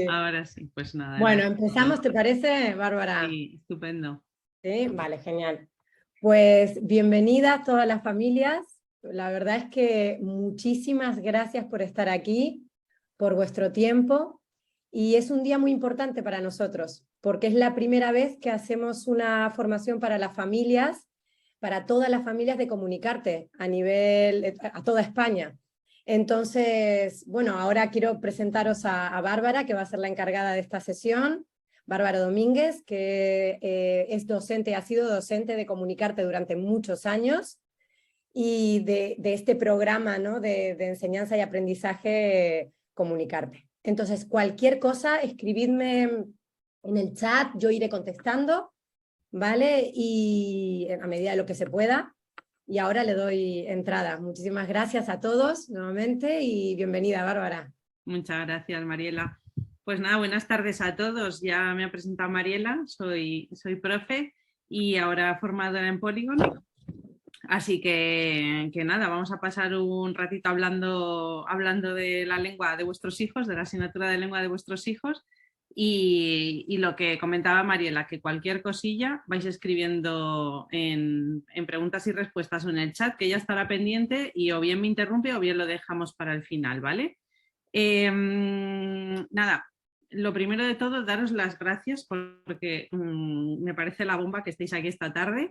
Ahora sí, pues nada. Bueno, empezamos, ¿te parece, Bárbara? Sí, estupendo. Sí, vale, genial. Pues bienvenidas todas las familias. La verdad es que muchísimas gracias por estar aquí, por vuestro tiempo. Y es un día muy importante para nosotros, porque es la primera vez que hacemos una formación para las familias, para todas las familias de Comunicarte, a toda España. Entonces, bueno, ahora quiero presentaros a Bárbara, que va a ser la encargada de esta sesión. Bárbara Domínguez, que es docente, ha sido docente de Comunicarte durante muchos años y de este programa, ¿no?, de enseñanza y aprendizaje Comunicarte. Entonces, cualquier cosa, escribidme en el chat, yo iré contestando, ¿vale? Y a medida de lo que se pueda. Y ahora le doy entrada. Muchísimas gracias a todos nuevamente y bienvenida, Bárbara. Muchas gracias, Mariela. Pues nada, buenas tardes a todos. Ya me ha presentado Mariela, soy profe y ahora formadora en Polygon. Así que nada, vamos a pasar un ratito hablando de la lengua de vuestros hijos, de la asignatura de lengua de vuestros hijos. Y lo que comentaba Mariela, que cualquier cosilla vais escribiendo en preguntas y respuestas o en el chat, que ya estará pendiente y o bien me interrumpe o bien lo dejamos para el final, ¿vale? Nada, lo primero de todo, daros las gracias porque me parece la bomba que estéis aquí esta tarde.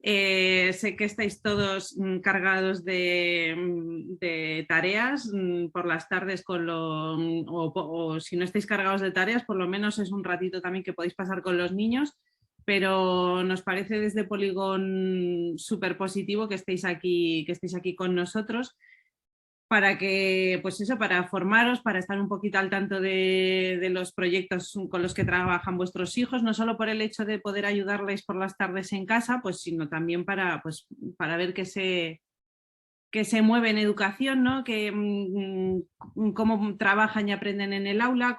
Sé que estáis todos cargados de tareas por las tardes o si no estáis cargados de tareas, por lo menos es un ratito también que podéis pasar con los niños, pero nos parece desde Polygon súper positivo que estéis aquí con nosotros para que, pues eso, para formaros, para estar un poquito al tanto de los proyectos con los que trabajan vuestros hijos, no solo por el hecho de poder ayudarles por las tardes en casa, pues sino también para ver qué se mueve en educación, ¿no? Cómo trabajan y aprenden en el aula,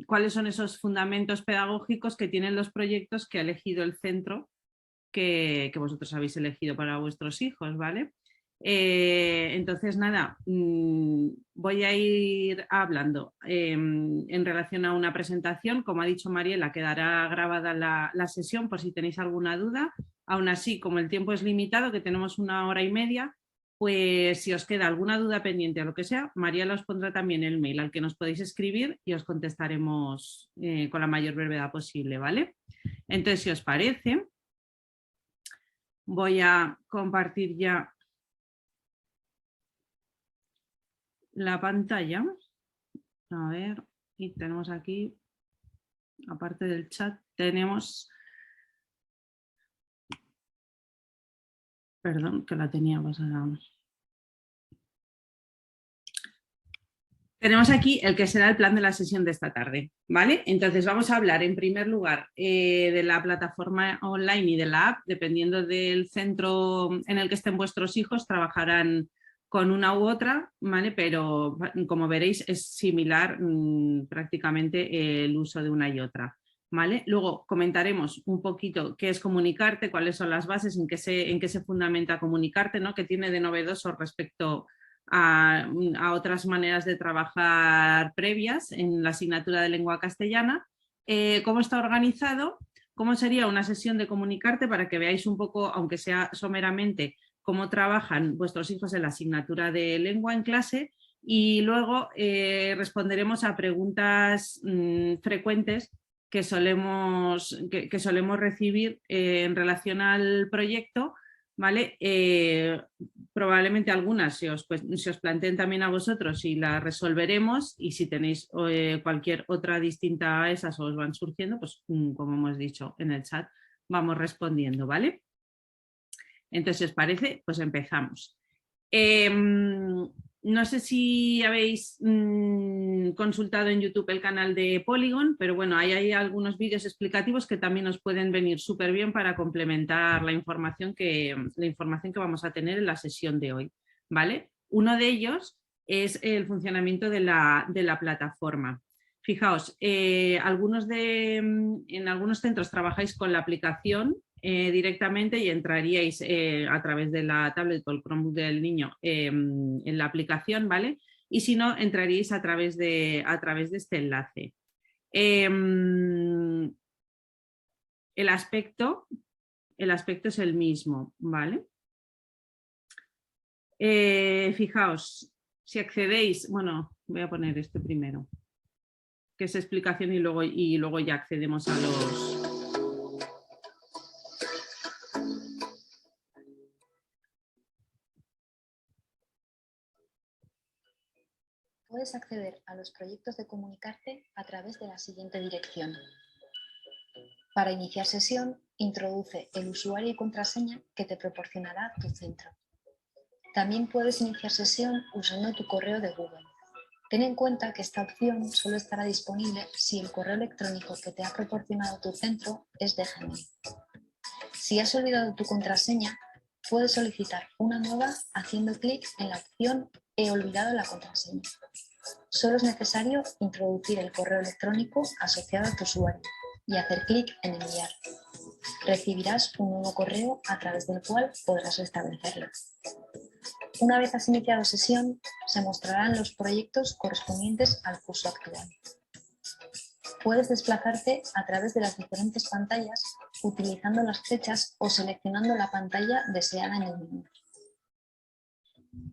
cuáles son esos fundamentos pedagógicos que tienen los proyectos que ha elegido el centro que vosotros habéis elegido para vuestros hijos, ¿vale? Entonces, nada, voy a ir hablando en relación a una presentación. Como ha dicho Mariela, quedará grabada la sesión por si tenéis alguna duda. Aún así, como el tiempo es limitado, que tenemos 1 hora y media, pues si os queda alguna duda pendiente o lo que sea, Mariela os pondrá también el mail al que nos podéis escribir y os contestaremos con la mayor brevedad posible, ¿vale? Entonces, si os parece, voy a compartir ya la pantalla. A ver, y tenemos aquí, aparte del chat, tenemos... Perdón, que la tenía pasada. Tenemos aquí el que será el plan de la sesión de esta tarde, ¿vale? Entonces vamos a hablar en primer lugar de la plataforma online y de la app, dependiendo del centro en el que estén vuestros hijos, trabajarán con una u otra, ¿vale? Pero como veréis es similar prácticamente el uso de una y otra, ¿vale? Luego comentaremos un poquito qué es Comunicarte, cuáles son las bases, en qué se fundamenta Comunicarte, ¿no? Qué tiene de novedoso respecto a otras maneras de trabajar previas en la asignatura de lengua castellana, cómo está organizado, cómo sería una sesión de Comunicarte para que veáis un poco, aunque sea someramente, cómo trabajan vuestros hijos en la asignatura de lengua en clase y luego responderemos a preguntas frecuentes que solemos recibir en relación al proyecto, ¿vale? Probablemente algunas se os planteen también a vosotros y las resolveremos, y si tenéis cualquier otra distinta a esas o os van surgiendo, pues como hemos dicho en el chat, vamos respondiendo, ¿vale? Entonces, si os parece, pues empezamos. No sé si habéis consultado en YouTube el canal de Polygon, pero bueno, ahí hay algunos vídeos explicativos que también os pueden venir súper bien para complementar la información que vamos a tener en la sesión de hoy, ¿vale? Uno de ellos es el funcionamiento de la plataforma. Fijaos, en algunos centros trabajáis con la aplicación directamente y entraríais a través de la tablet o el Chromebook del niño en la aplicación, ¿vale? y si no, entraríais a través de este enlace. El aspecto es el mismo, ¿vale? Fijaos, si accedéis, bueno, voy a poner este primero, que es explicación y luego ya accedemos a los... Puedes acceder a los proyectos de Comunicarte a través de la siguiente dirección. Para iniciar sesión, introduce el usuario y contraseña que te proporcionará tu centro. También puedes iniciar sesión usando tu correo de Google. Ten en cuenta que esta opción solo estará disponible si el correo electrónico que te ha proporcionado tu centro es de Gmail. Si has olvidado tu contraseña, puedes solicitar una nueva haciendo clic en la opción He olvidado la contraseña. Solo es necesario introducir el correo electrónico asociado a tu usuario y hacer clic en enviar. Recibirás un nuevo correo a través del cual podrás restablecerlo. Una vez has iniciado sesión, se mostrarán los proyectos correspondientes al curso actual. Puedes desplazarte a través de las diferentes pantallas utilizando las flechas o seleccionando la pantalla deseada en el menú.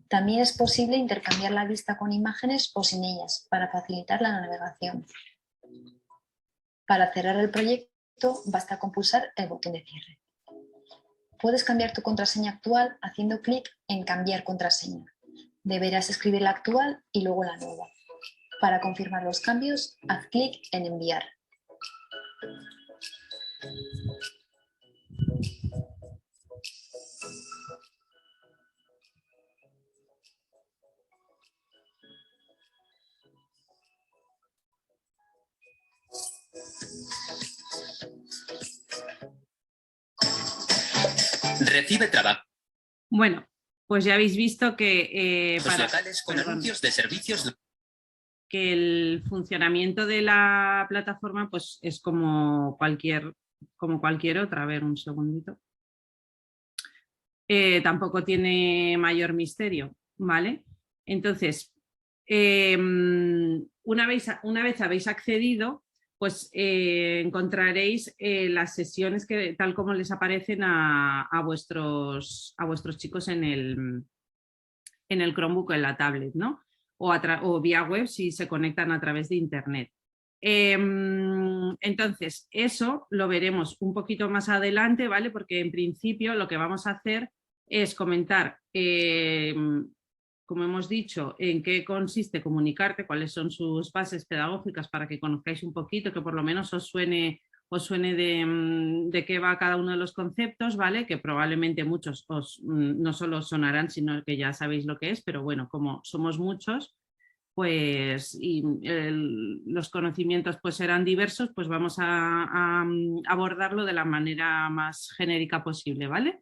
También es posible intercambiar la vista con imágenes o sin ellas para facilitar la navegación. Para cerrar el proyecto basta con pulsar el botón de cierre. Puedes cambiar tu contraseña actual haciendo clic en Cambiar contraseña. Deberás escribir la actual y luego la nueva. Para confirmar los cambios, haz clic en Enviar. Recibe trabajo. Bueno, pues ya habéis visto que locales con anuncios de servicios, que el funcionamiento de la plataforma pues es como cualquier otra. A ver, un segundito. Tampoco tiene mayor misterio, ¿vale? Entonces, una vez habéis accedido, pues encontraréis las sesiones que tal como les aparecen a vuestros chicos en el Chromebook o en la tablet, ¿no? O vía web si se conectan a través de internet. Entonces, eso lo veremos un poquito más adelante, ¿vale? Porque en principio lo que vamos a hacer es comentar, como hemos dicho, en qué consiste Comunicarte, cuáles son sus bases pedagógicas para que conozcáis un poquito, que por lo menos os suene de qué va cada uno de los conceptos, ¿vale? Que probablemente muchos no solo os sonarán, sino que ya sabéis lo que es, pero bueno, como somos muchos, pues los conocimientos pues serán diversos, pues vamos a abordarlo de la manera más genérica posible, ¿vale?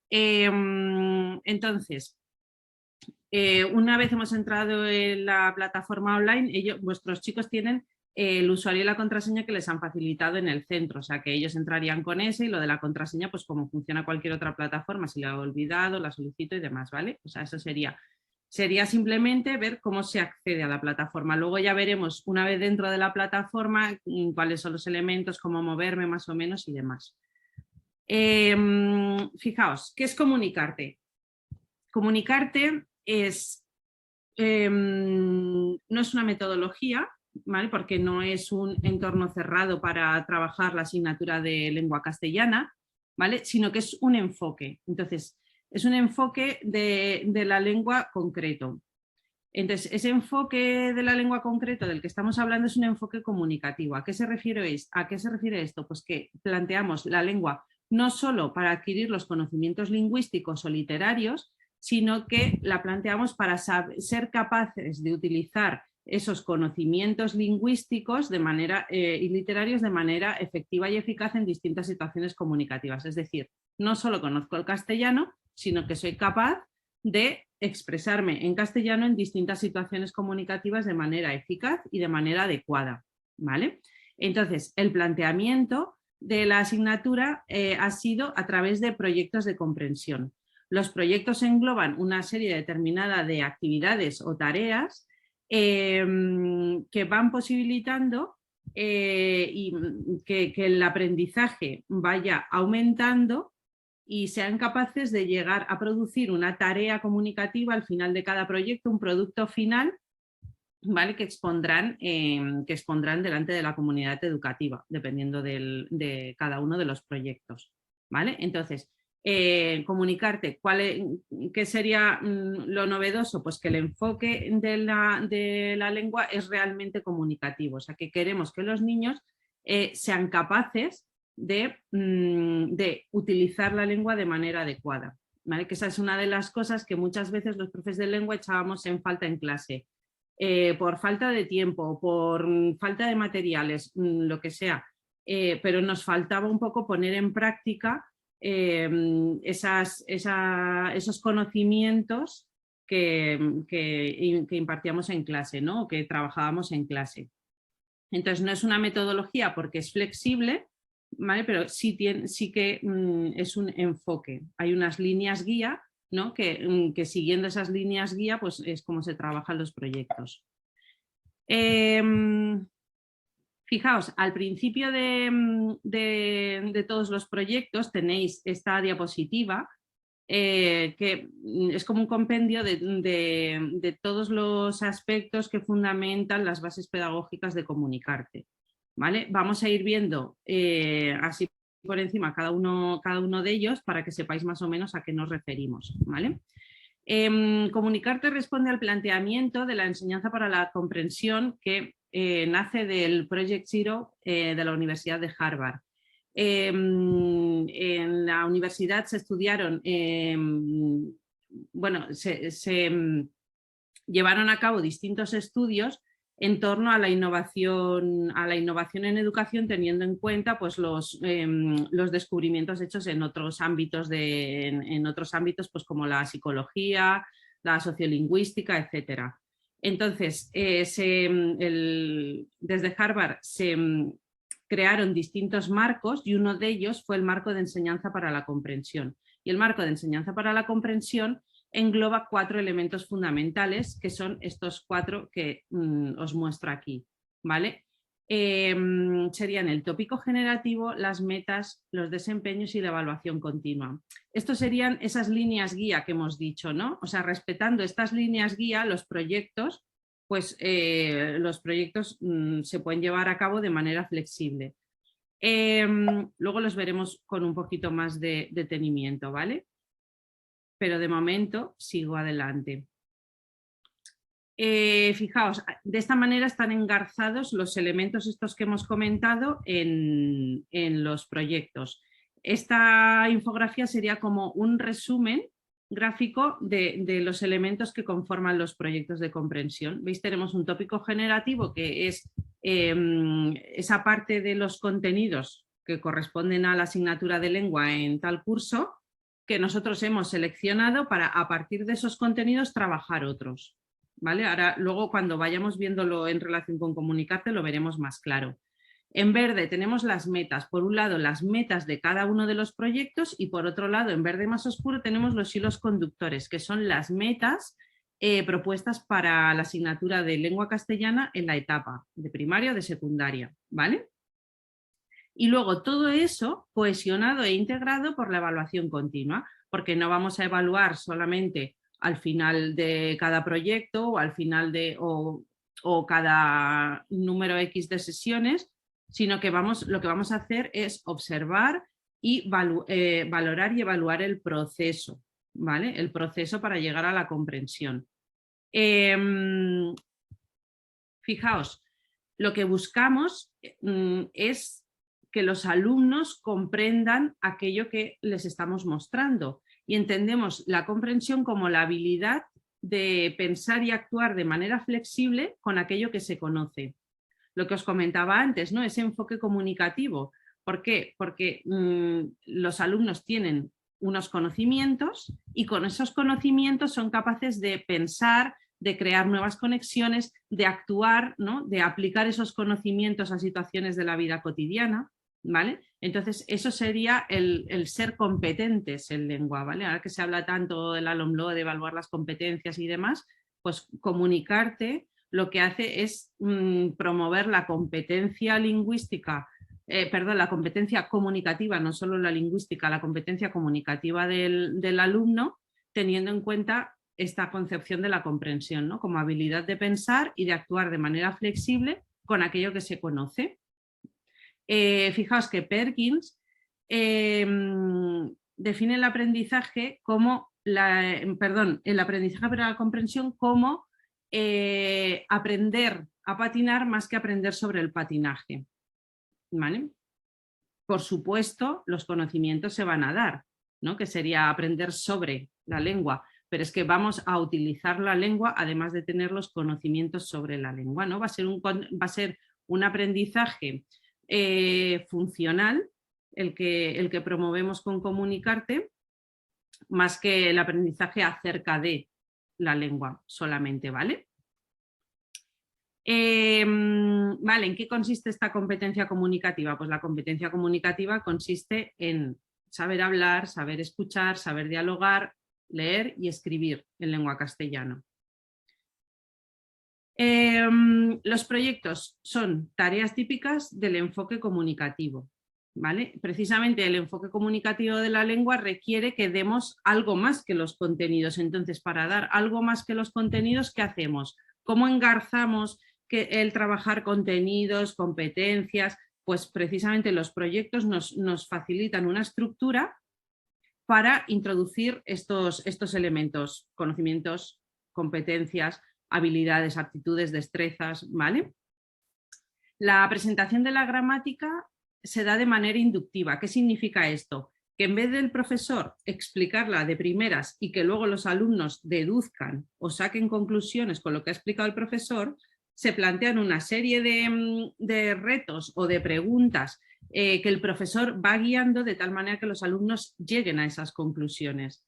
Entonces, una vez hemos entrado en la plataforma online, vuestros chicos tienen el usuario y la contraseña que les han facilitado en el centro, o sea que ellos entrarían con ese y lo de la contraseña, pues como funciona cualquier otra plataforma, si la he olvidado, la solicito y demás, ¿vale? O sea, eso sería simplemente ver cómo se accede a la plataforma. Luego ya veremos, una vez dentro de la plataforma, cuáles son los elementos, cómo moverme más o menos y demás. Fijaos, ¿qué es Comunicarte? Comunicarte no es una metodología, ¿vale? Porque no es un entorno cerrado para trabajar la asignatura de lengua castellana, ¿vale? Sino que es un enfoque. Entonces, es un enfoque de la lengua concreto. Entonces, ese enfoque de la lengua concreto del que estamos hablando es un enfoque comunicativo. ¿A qué se refiere esto? Pues que planteamos la lengua no solo para adquirir los conocimientos lingüísticos o literarios, sino que la planteamos para ser capaces de utilizar esos conocimientos lingüísticos y literarios de manera efectiva y eficaz en distintas situaciones comunicativas. Es decir, no solo conozco el castellano, sino que soy capaz de expresarme en castellano en distintas situaciones comunicativas de manera eficaz y de manera adecuada, ¿vale? Entonces, el planteamiento de la asignatura ha sido a través de proyectos de comprensión. Los proyectos engloban una serie determinada de actividades o tareas que van posibilitando y que el aprendizaje vaya aumentando y sean capaces de llegar a producir una tarea comunicativa al final de cada proyecto, un producto final, ¿vale? que expondrán delante de la comunidad educativa, dependiendo de cada uno de los proyectos. ¿Vale? Entonces, comunicarte qué sería lo novedoso, pues que el enfoque de la lengua es realmente comunicativo, o sea que queremos que los niños sean capaces de utilizar la lengua de manera adecuada, ¿vale? Que esa es una de las cosas que muchas veces los profes de lengua echábamos en falta en clase, por falta de tiempo, por falta de materiales, lo que sea, pero nos faltaba un poco poner en práctica esos conocimientos que impartíamos en clase, ¿no? Que trabajábamos en clase. Entonces no es una metodología porque es flexible, ¿vale? Pero sí que es un enfoque. Hay unas líneas guía, ¿no? que siguiendo esas líneas guía pues es como se trabajan los proyectos. Fijaos, al principio de todos los proyectos tenéis esta diapositiva que es como un compendio de todos los aspectos que fundamentan las bases pedagógicas de comunicarte. ¿Vale? Vamos a ir viendo así por encima cada uno de ellos para que sepáis más o menos a qué nos referimos. ¿Vale? Comunicarte responde al planteamiento de la enseñanza para la comprensión que nace del Project Zero de la Universidad de Harvard. En la universidad se estudiaron, se llevaron a cabo distintos estudios en torno a la innovación en educación, teniendo en cuenta pues, los descubrimientos hechos en otros ámbitos, pues, como la psicología, la sociolingüística, etc. Entonces, desde Harvard se crearon distintos marcos y uno de ellos fue el marco de enseñanza para la comprensión. Y el marco de enseñanza para la comprensión engloba 4 elementos fundamentales, que son estos 4 que os muestro aquí, ¿vale? Serían el tópico generativo, las metas, los desempeños y la evaluación continua. Estos serían esas líneas guía que hemos dicho, ¿no? O sea, respetando estas líneas guía, los proyectos, pues se pueden llevar a cabo de manera flexible. Luego los veremos con un poquito más de detenimiento, ¿vale? Pero de momento sigo adelante. Fijaos, de esta manera están engarzados los elementos estos que hemos comentado en los proyectos. Esta infografía sería como un resumen gráfico de los elementos que conforman los proyectos de comprensión. ¿Veis? Tenemos un tópico generativo que es esa parte de los contenidos que corresponden a la asignatura de lengua en tal curso, que nosotros hemos seleccionado para a partir de esos contenidos trabajar otros. ¿Vale? Ahora, luego cuando vayamos viéndolo en relación con comunicarte lo veremos más claro. En verde tenemos las metas. Por un lado las metas de cada uno de los proyectos y por otro lado en verde más oscuro tenemos los hilos conductores, que son las metas propuestas para la asignatura de lengua castellana en la etapa de primaria o de secundaria. ¿Vale? Y luego todo eso cohesionado e integrado por la evaluación continua, porque no vamos a evaluar solamente al final de cada proyecto o al final o cada número X de sesiones, sino que lo que vamos a hacer es observar y valorar y evaluar el proceso, ¿vale? El proceso para llegar a la comprensión. Fijaos, lo que buscamos es que los alumnos comprendan aquello que les estamos mostrando y entendemos la comprensión como la habilidad de pensar y actuar de manera flexible con aquello que se conoce. Lo que os comentaba antes, ¿no? Ese enfoque comunicativo. ¿Por qué? Porque los alumnos tienen unos conocimientos y con esos conocimientos son capaces de pensar, de crear nuevas conexiones, de actuar, ¿no? De aplicar esos conocimientos a situaciones de la vida cotidiana. ¿Vale? Entonces eso sería el ser competentes en lengua, ¿vale? Ahora que se habla tanto de la LOMLOE, de evaluar las competencias y demás, pues comunicarte lo que hace es promover la competencia lingüística, la competencia comunicativa, no solo la lingüística, la competencia comunicativa del alumno, teniendo en cuenta esta concepción de la comprensión, ¿no? Como habilidad de pensar y de actuar de manera flexible con aquello que se conoce. Fijaos que Perkins define el aprendizaje como el aprendizaje para la comprensión como aprender a patinar más que aprender sobre el patinaje. ¿Vale? Por supuesto, los conocimientos se van a dar, ¿no? Que sería aprender sobre la lengua, pero es que vamos a utilizar la lengua además de tener los conocimientos sobre la lengua, ¿no? Va a ser un aprendizaje funcional el que promovemos con Comunicarte, más que el aprendizaje acerca de la lengua solamente, ¿vale? Vale, ¿en qué consiste esta competencia comunicativa? Pues la competencia comunicativa consiste en saber hablar, saber escuchar, saber dialogar, leer y escribir en lengua castellana. Los proyectos son tareas típicas del enfoque comunicativo, ¿vale? Precisamente el enfoque comunicativo de la lengua requiere que demos algo más que los contenidos. Entonces, para dar algo más que los contenidos, ¿qué hacemos? ¿Cómo engarzamos el trabajar contenidos, competencias? Pues precisamente los proyectos nos facilitan una estructura para introducir estos elementos, conocimientos, competencias, habilidades, aptitudes, destrezas, ¿vale? La presentación de la gramática se da de manera inductiva. ¿Qué significa esto? Que en vez del profesor explicarla de primeras y que luego los alumnos deduzcan o saquen conclusiones con lo que ha explicado el profesor, se plantean una serie de retos o de preguntas que el profesor va guiando de tal manera que los alumnos lleguen a esas conclusiones.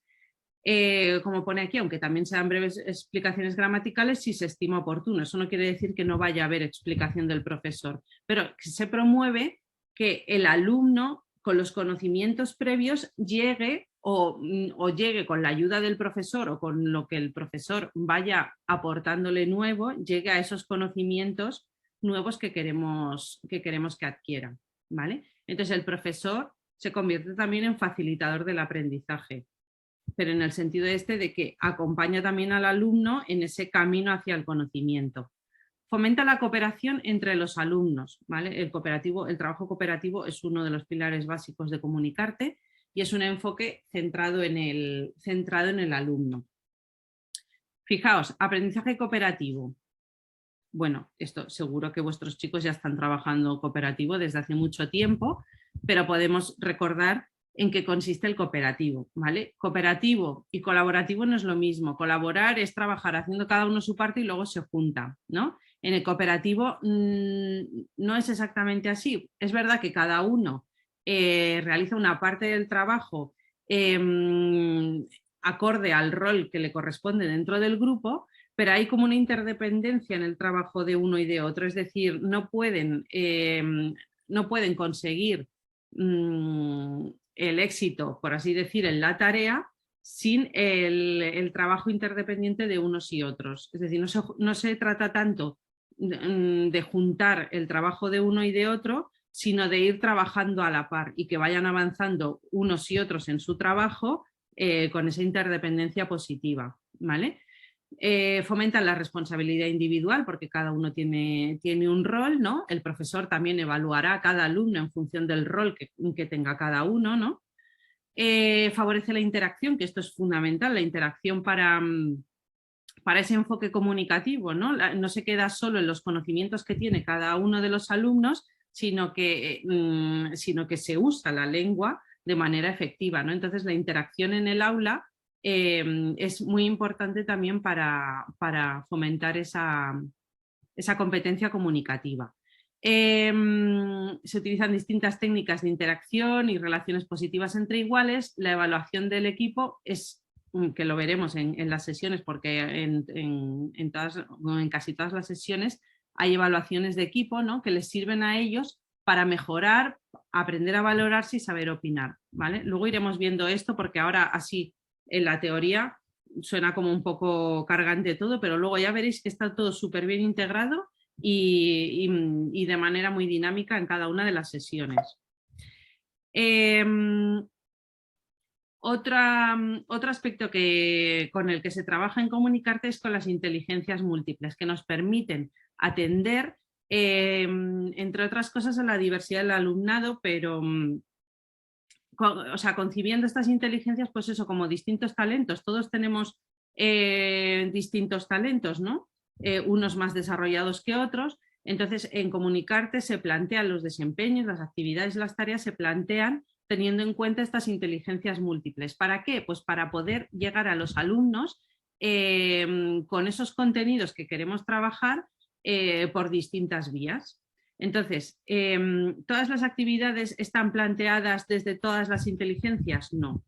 Como pone aquí, aunque también se dan breves explicaciones gramaticales si se estima oportuno. Eso no quiere decir que no vaya a haber explicación del profesor, pero se promueve que el alumno con los conocimientos previos llegue o llegue con la ayuda del profesor o con lo que el profesor vaya aportándole nuevo, llegue a esos conocimientos nuevos que queremos que adquiera, ¿vale? Entonces el profesor se convierte también en facilitador del aprendizaje, pero en el sentido de que acompaña también al alumno en ese camino hacia el conocimiento. Fomenta la cooperación entre los alumnos, ¿vale? El trabajo cooperativo es uno de los pilares básicos de Comunicarte y es un enfoque centrado en el alumno. Fijaos, aprendizaje cooperativo. Bueno, esto seguro que vuestros chicos ya están trabajando cooperativo desde hace mucho tiempo, pero podemos recordar en qué consiste el cooperativo, ¿vale? Cooperativo y colaborativo no es lo mismo. Colaborar es trabajar haciendo cada uno su parte y luego se junta, ¿no? En el cooperativo no es exactamente así. Es verdad que cada uno realiza una parte del trabajo acorde al rol que le corresponde dentro del grupo, pero hay como una interdependencia en el trabajo de uno y de otro. Es decir, no pueden conseguir el éxito, por así decir, en la tarea sin el trabajo interdependiente de unos y otros. Es decir, no se trata tanto de juntar el trabajo de uno y de otro, sino de ir trabajando a la par y que vayan avanzando unos y otros en su trabajo con esa interdependencia positiva, ¿vale? Fomentan la responsabilidad individual porque cada uno tiene un rol, ¿no? El profesor también evaluará a cada alumno en función del rol que tenga cada uno, ¿no? Favorece la interacción, que esto es fundamental, la interacción para ese enfoque comunicativo, ¿no? No se queda solo en los conocimientos que tiene cada uno de los alumnos, sino que se usa la lengua de manera efectiva, ¿no? Entonces la interacción en el aula es muy importante también para fomentar esa competencia comunicativa. Se utilizan distintas técnicas de interacción y relaciones positivas entre iguales. La evaluación del equipo es, que lo veremos en las sesiones, porque en casi todas las sesiones hay evaluaciones de equipo, ¿no? Que les sirven a ellos para mejorar, aprender a valorarse y saber opinar, ¿vale? Luego iremos viendo esto porque ahora así en la teoría suena como un poco cargante todo, pero luego ya veréis que está todo súper bien integrado y de manera muy dinámica en cada una de las sesiones. Otro aspecto con el que se trabaja en Comunicarte es con las inteligencias múltiples, que nos permiten atender, entre otras cosas, a la diversidad del alumnado, pero concibiendo estas inteligencias, pues eso, como distintos talentos. Todos tenemos distintos talentos, ¿no? Unos más desarrollados que otros. Entonces, en Comunicarte se plantean los desempeños, las actividades, las tareas se plantean teniendo en cuenta estas inteligencias múltiples. ¿Para qué? Pues para poder llegar a los alumnos con esos contenidos que queremos trabajar por distintas vías. Entonces, ¿todas las actividades están planteadas desde todas las inteligencias? No.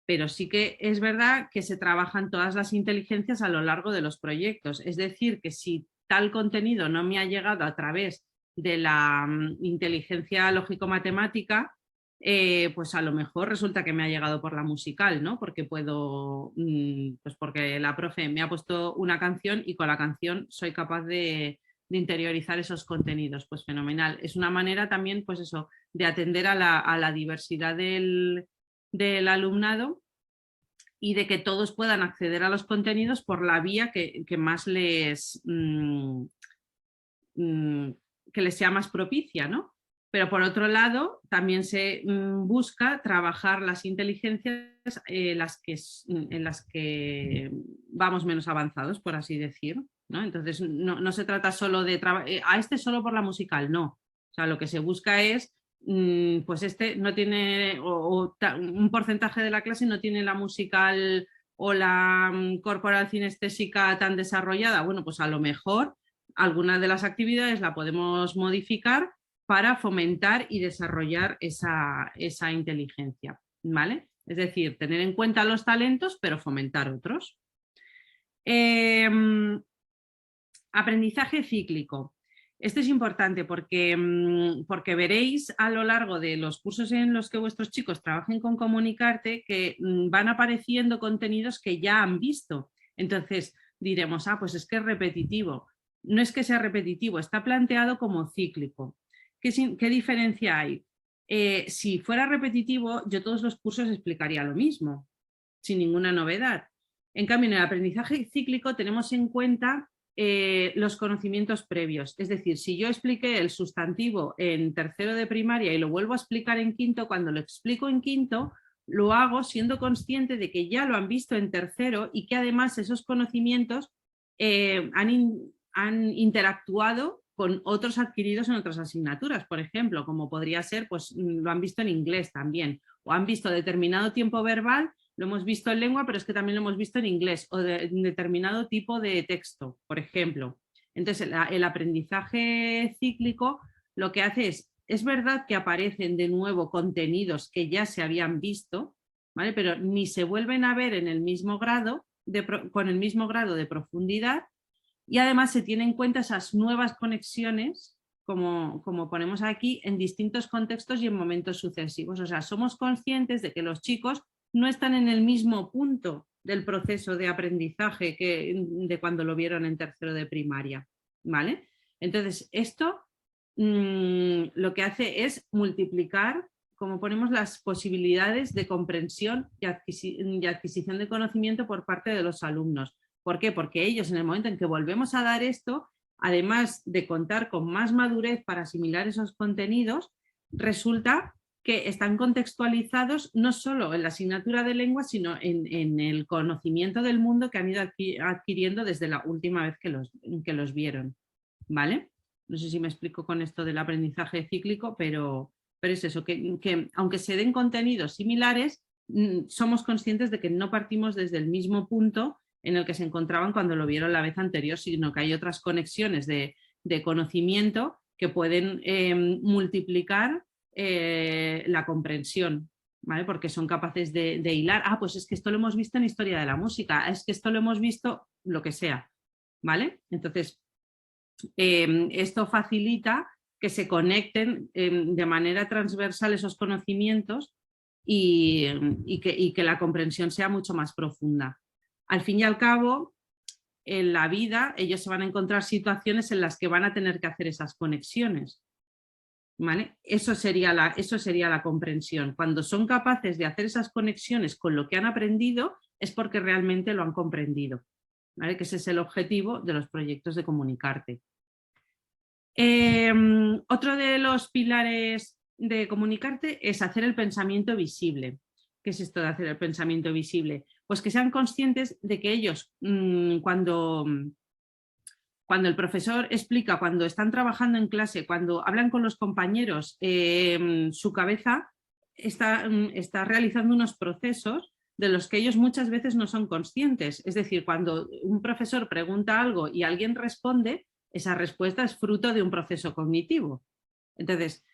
Pero sí que es verdad que se trabajan todas las inteligencias a lo largo de los proyectos. Es decir, que si tal contenido no me ha llegado a través de la inteligencia lógico-matemática, pues a lo mejor resulta que me ha llegado por la musical, ¿no? Porque pues porque la profe me ha puesto una canción y con la canción soy capaz de interiorizar esos contenidos. Pues fenomenal. Es una manera también, pues eso, de atender a la diversidad del alumnado y de que todos puedan acceder a los contenidos por la vía que más que les sea más propicia, ¿no? Pero por otro lado, también se busca trabajar las inteligencias en las que vamos menos avanzados, por así decir, ¿no? Entonces, no se trata solo de a este solo por la musical, no. O sea, lo que se busca es, pues este no tiene, un porcentaje de la clase no tiene la musical o la corporal cinestésica tan desarrollada. Bueno, pues a lo mejor alguna de las actividades la podemos modificar para fomentar y desarrollar esa inteligencia, ¿vale? Es decir, tener en cuenta los talentos, pero fomentar otros. Aprendizaje cíclico. Esto es importante porque veréis a lo largo de los cursos en los que vuestros chicos trabajen con Comunicarte que van apareciendo contenidos que ya han visto. Entonces diremos, pues es que es repetitivo. No es que sea repetitivo, está planteado como cíclico. ¿Qué diferencia hay? Si fuera repetitivo, yo todos los cursos explicaría lo mismo, sin ninguna novedad. En cambio, en el aprendizaje cíclico tenemos en cuenta los conocimientos previos. Es decir, si yo expliqué el sustantivo en tercero de primaria y lo vuelvo a explicar en quinto, cuando lo explico en quinto, lo hago siendo consciente de que ya lo han visto en tercero y que además esos conocimientos han interactuado con otros adquiridos en otras asignaturas, por ejemplo, como podría ser, pues lo han visto en inglés también, o han visto determinado tiempo verbal, lo hemos visto en lengua, pero es que también lo hemos visto en inglés, o de determinado tipo de texto, por ejemplo. Entonces, el aprendizaje cíclico lo que hace es verdad que aparecen de nuevo contenidos que ya se habían visto, ¿vale? Pero ni se vuelven a ver en el mismo grado, con el mismo grado de profundidad, y además se tienen en cuenta esas nuevas conexiones, como ponemos aquí, en distintos contextos y en momentos sucesivos. O sea, somos conscientes de que los chicos no están en el mismo punto del proceso de aprendizaje de cuando lo vieron en tercero de primaria, ¿vale? Entonces, esto lo que hace es multiplicar, como ponemos, las posibilidades de comprensión y adquisición de conocimiento por parte de los alumnos. ¿Por qué? Porque ellos, en el momento en que volvemos a dar esto, además de contar con más madurez para asimilar esos contenidos, resulta que están contextualizados no solo en la asignatura de lengua, sino en el conocimiento del mundo que han ido adquiriendo desde la última vez que los vieron, ¿vale? No sé si me explico con esto del aprendizaje cíclico, pero es eso, que aunque se den contenidos similares, somos conscientes de que no partimos desde el mismo punto en el que se encontraban cuando lo vieron la vez anterior, sino que hay otras conexiones de conocimiento que pueden multiplicar la comprensión, ¿vale? Porque son capaces de hilar, pues es que esto lo hemos visto en historia de la música, es que esto lo hemos visto lo que sea, ¿vale? Entonces, esto facilita que se conecten de manera transversal esos conocimientos y que la comprensión sea mucho más profunda. al fin y al cabo, en la vida ellos se van a encontrar situaciones en las que van a tener que hacer esas conexiones. ¿Vale? Eso sería la comprensión. Cuando son capaces de hacer esas conexiones con lo que han aprendido, es porque realmente lo han comprendido. ¿Vale? Que ese es el objetivo de los proyectos de Comunicarte. Otro de los pilares de Comunicarte es hacer el pensamiento visible. ¿Qué es esto de hacer el pensamiento visible? Pues que sean conscientes de que ellos, cuando el profesor explica, cuando están trabajando en clase, cuando hablan con los compañeros, su cabeza está realizando unos procesos de los que ellos muchas veces no son conscientes. Es decir, cuando un profesor pregunta algo y alguien responde, esa respuesta es fruto de un proceso cognitivo. Entonces,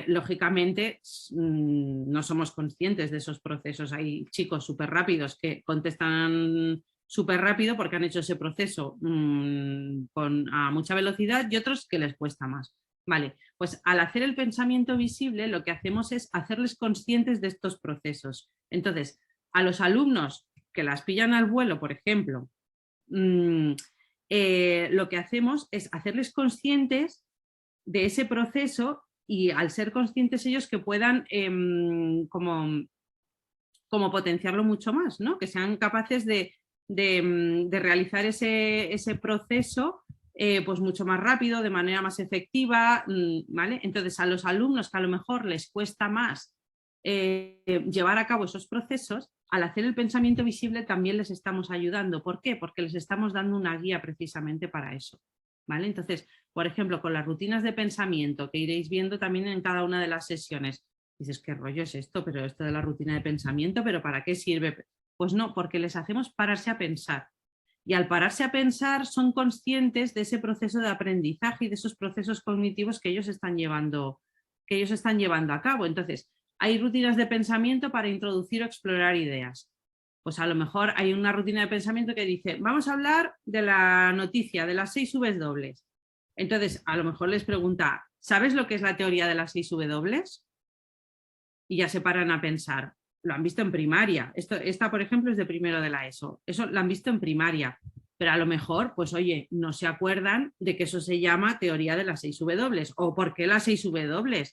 lógicamente, no somos conscientes de esos procesos. Hay chicos súper rápidos que contestan súper rápido porque han hecho ese proceso a mucha velocidad y otros que les cuesta más. Vale, pues al hacer el pensamiento visible lo que hacemos es hacerles conscientes de estos procesos. Entonces, a los alumnos que las pillan al vuelo, por ejemplo, lo que hacemos es hacerles conscientes de ese proceso y al ser conscientes ellos que puedan como potenciarlo mucho más, ¿no? Que sean capaces de realizar ese proceso pues mucho más rápido, de manera más efectiva, ¿vale? Entonces a los alumnos que a lo mejor les cuesta más llevar a cabo esos procesos, al hacer el pensamiento visible también les estamos ayudando. ¿Por qué? Porque les estamos dando una guía precisamente para eso, ¿vale? Entonces, por ejemplo, con las rutinas de pensamiento que iréis viendo también en cada una de las sesiones, dices, ¿qué rollo es esto? Pero esto de la rutina de pensamiento, ¿pero para qué sirve? Pues no, porque les hacemos pararse a pensar. Y al pararse a pensar son conscientes de ese proceso de aprendizaje y de esos procesos cognitivos que ellos están llevando a cabo. Entonces, hay rutinas de pensamiento para introducir o explorar ideas. Pues a lo mejor hay una rutina de pensamiento que dice, vamos a hablar de la noticia, de las 6 W. Entonces, a lo mejor les pregunta, ¿sabes lo que es la teoría de las 6 W? Y ya se paran a pensar, lo han visto en primaria. Esta, por ejemplo, es de primero de la ESO. Eso lo han visto en primaria. Pero a lo mejor, pues oye, no se acuerdan de que eso se llama teoría de las 6 W. ¿O por qué las 6 W?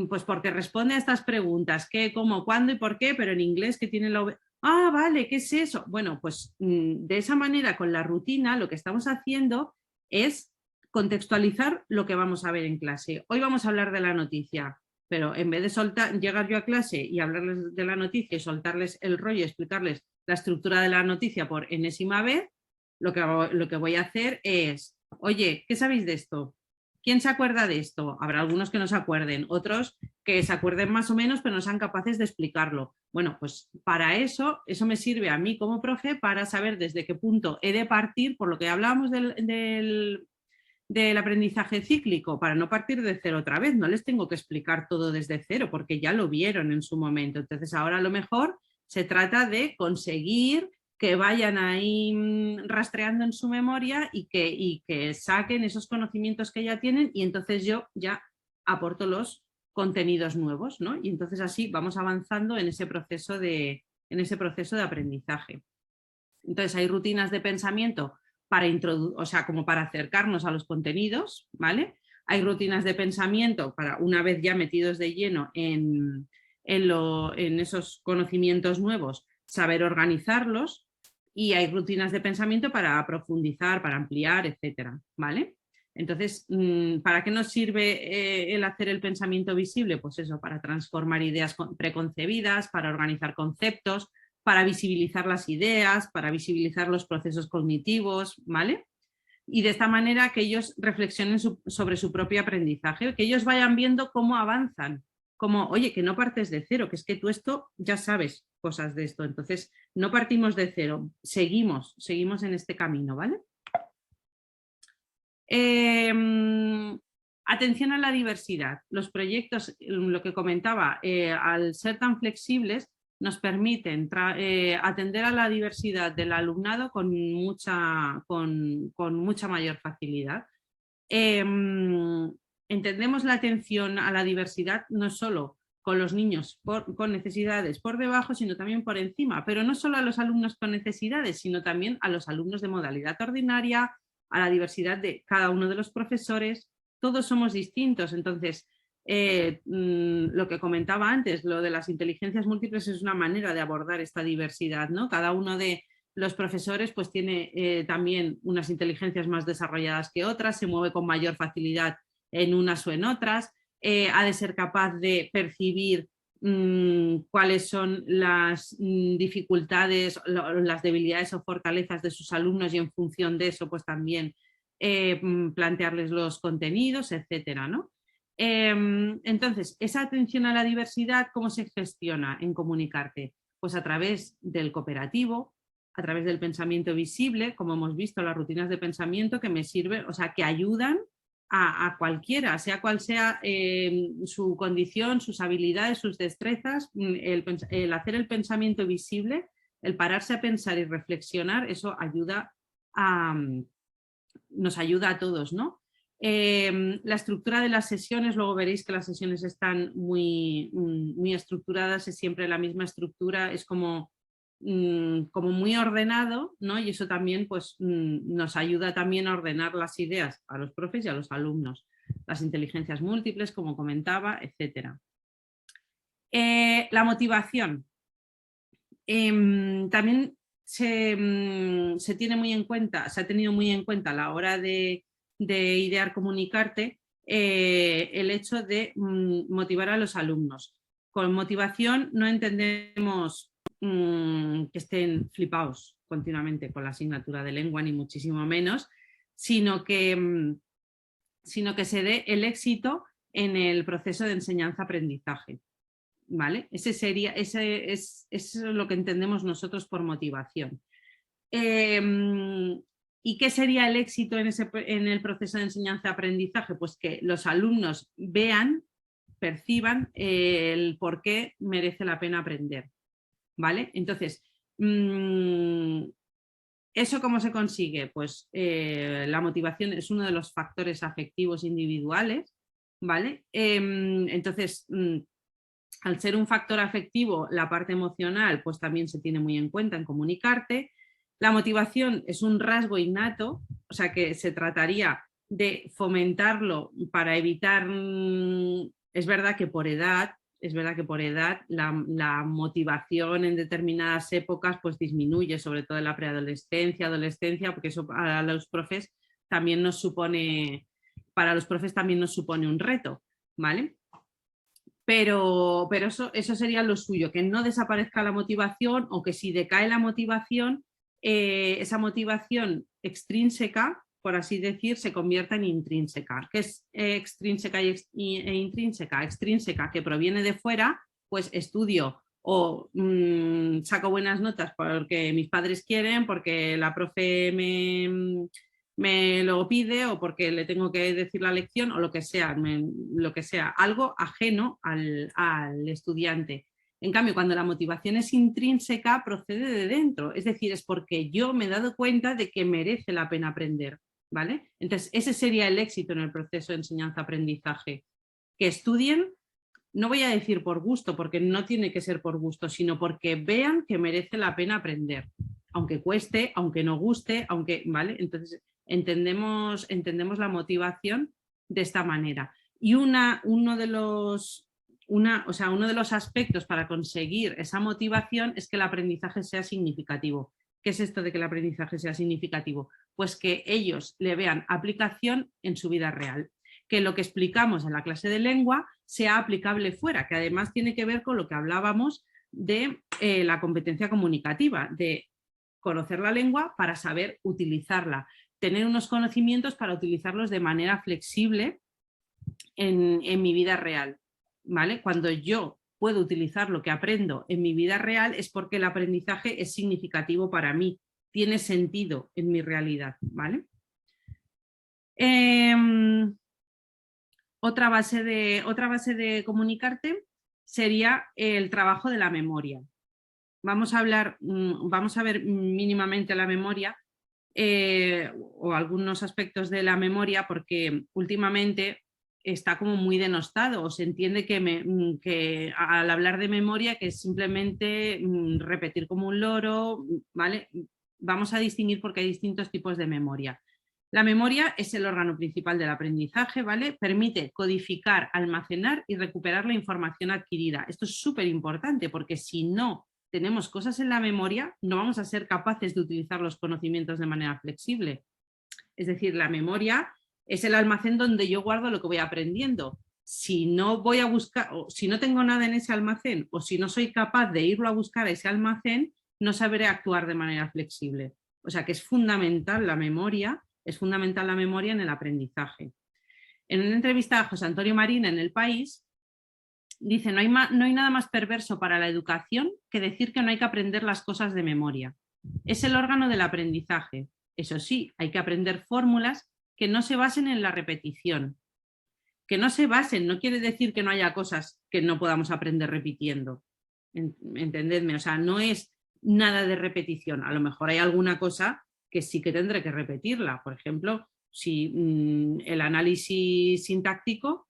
Pues porque responde a estas preguntas, qué, cómo, cuándo y por qué, pero en inglés que tiene la V. Ah, vale, ¿qué es eso? Bueno, pues de esa manera con la rutina lo que estamos haciendo es contextualizar lo que vamos a ver en clase. Hoy vamos a hablar de la noticia, pero en vez de llegar yo a clase y hablarles de la noticia y soltarles el rollo y explicarles la estructura de la noticia por enésima vez, lo que voy a hacer es, oye, ¿qué sabéis de esto? ¿Quién se acuerda de esto? Habrá algunos que no se acuerden, otros que se acuerden más o menos, pero no sean capaces de explicarlo. Bueno, pues para eso me sirve a mí como profe para saber desde qué punto he de partir, por lo que hablábamos del aprendizaje cíclico, para no partir de cero otra vez. No les tengo que explicar todo desde cero, porque ya lo vieron en su momento. Entonces ahora a lo mejor se trata de conseguir que vayan ahí rastreando en su memoria y que saquen esos conocimientos que ya tienen y entonces yo ya aporto los contenidos nuevos, ¿no? Y entonces así vamos avanzando en ese proceso de aprendizaje. Entonces hay rutinas de pensamiento como para acercarnos a los contenidos, ¿vale? Hay rutinas de pensamiento para una vez ya metidos de lleno en esos conocimientos nuevos, saber organizarlos, y hay rutinas de pensamiento para profundizar, para ampliar, etcétera, ¿vale? Entonces, ¿para qué nos sirve el hacer el pensamiento visible? Pues eso, para transformar ideas preconcebidas, para organizar conceptos, para visibilizar las ideas, para visibilizar los procesos cognitivos, ¿vale? Y de esta manera que ellos reflexionen sobre su propio aprendizaje, que ellos vayan viendo cómo avanzan, como, oye, que no partes de cero, que es que tú esto ya sabes cosas de esto, entonces no partimos de cero, seguimos en este camino, ¿vale? Atención a la diversidad. Los proyectos, lo que comentaba, al ser tan flexibles, nos permiten atender a la diversidad del alumnado con mucha mayor facilidad. Entendemos la atención a la diversidad no solo con los niños con necesidades por debajo, sino también por encima, pero no solo a los alumnos con necesidades, sino también a los alumnos de modalidad ordinaria, a la diversidad de cada uno de los profesores. Todos somos distintos, entonces lo que comentaba antes, lo de las inteligencias múltiples es una manera de abordar esta diversidad, ¿no? Cada uno de los profesores pues tiene también unas inteligencias más desarrolladas que otras, se mueve con mayor facilidad en unas o en otras, ha de ser capaz de percibir cuáles son las dificultades, las debilidades o fortalezas de sus alumnos y en función de eso pues también plantearles los contenidos, etcétera, ¿no? Entonces, esa atención a la diversidad, ¿cómo se gestiona en Comunicarte? Pues a través del cooperativo, a través del pensamiento visible, como hemos visto, las rutinas de pensamiento que me sirven, o sea, que ayudan a cualquiera, sea cual sea su condición, sus habilidades, sus destrezas, el hacer el pensamiento visible, el pararse a pensar y reflexionar, eso ayuda nos ayuda a todos, ¿no? La estructura de las sesiones, luego veréis que las sesiones están muy estructuradas, es siempre la misma estructura, es como muy ordenado, ¿no? Y eso también pues, nos ayuda también a ordenar las ideas a los profes y a los alumnos. Las inteligencias múltiples, como comentaba, etc. La motivación. También se tiene muy en cuenta, se ha tenido muy en cuenta a la hora de idear Comunicarte el hecho de motivar a los alumnos. Con motivación no entendemos que estén flipados continuamente con la asignatura de lengua, ni muchísimo menos, sino que se dé el éxito en el proceso de enseñanza-aprendizaje. ¿Vale? Eso es lo que entendemos nosotros por motivación. ¿Y qué sería el éxito en el proceso de enseñanza-aprendizaje? Pues que los alumnos vean, perciban el por qué merece la pena aprender. ¿Vale? Entonces, ¿eso cómo se consigue? Pues la motivación es uno de los factores afectivos individuales, ¿vale? Entonces, al ser un factor afectivo, la parte emocional pues también se tiene muy en cuenta en Comunicarte. La motivación es un rasgo innato, o sea que se trataría de fomentarlo para evitar, es verdad que por edad la motivación en determinadas épocas pues disminuye, sobre todo en la preadolescencia, adolescencia, porque eso para los profes también nos supone un reto, ¿vale? Pero eso sería lo suyo, que no desaparezca la motivación o que si decae la motivación, esa motivación extrínseca, por así decir, se convierta en intrínseca. ¿Qué es extrínseca e intrínseca? Extrínseca, que proviene de fuera, pues estudio o saco buenas notas porque mis padres quieren, porque la profe me lo pide o porque le tengo que decir la lección o lo que sea, algo ajeno al estudiante. En cambio, cuando la motivación es intrínseca, procede de dentro, es decir, es porque yo me he dado cuenta de que merece la pena aprender, ¿vale? Entonces, ese sería el éxito en el proceso de enseñanza-aprendizaje, que estudien, no voy a decir por gusto, porque no tiene que ser por gusto, sino porque vean que merece la pena aprender, aunque cueste, aunque no guste, ¿vale? Entonces, entendemos la motivación de esta manera. Y uno de los aspectos para conseguir esa motivación es que el aprendizaje sea significativo. ¿Qué es esto de que el aprendizaje sea significativo? Pues que ellos le vean aplicación en su vida real, que lo que explicamos en la clase de lengua sea aplicable fuera, que además tiene que ver con lo que hablábamos de la competencia comunicativa, de conocer la lengua para saber utilizarla, tener unos conocimientos para utilizarlos de manera flexible en mi vida real, ¿vale? Cuando yo puedo utilizar lo que aprendo en mi vida real es porque el aprendizaje es significativo para mí, tiene sentido en mi realidad, ¿vale? Otra base de Comunicarte sería el trabajo de la memoria. Vamos a ver mínimamente la memoria o algunos aspectos de la memoria, porque últimamente está como muy denostado, o se entiende que al hablar de memoria que es simplemente repetir como un loro, ¿vale? Vamos a distinguir porque hay distintos tipos de memoria. La memoria es el órgano principal del aprendizaje, ¿vale? Permite codificar, almacenar y recuperar la información adquirida. Esto es súper importante porque si no tenemos cosas en la memoria, no vamos a ser capaces de utilizar los conocimientos de manera flexible. Es decir, la memoria es el almacén donde yo guardo lo que voy aprendiendo. Si no voy a buscar, o si no tengo nada en ese almacén, o si no soy capaz de irlo a buscar a ese almacén, no sabré actuar de manera flexible. O sea que es fundamental la memoria en el aprendizaje. En una entrevista a José Antonio Marina en El País, dice: no hay nada más perverso para la educación que decir que no hay que aprender las cosas de memoria. Es el órgano del aprendizaje. Eso sí, hay que aprender fórmulas que no se basen en la repetición. Que no se basen no quiere decir que no haya cosas que no podamos aprender repitiendo. Entendedme, o sea, no es nada de repetición. A lo mejor hay alguna cosa que sí que tendré que repetirla. Por ejemplo, si el análisis sintáctico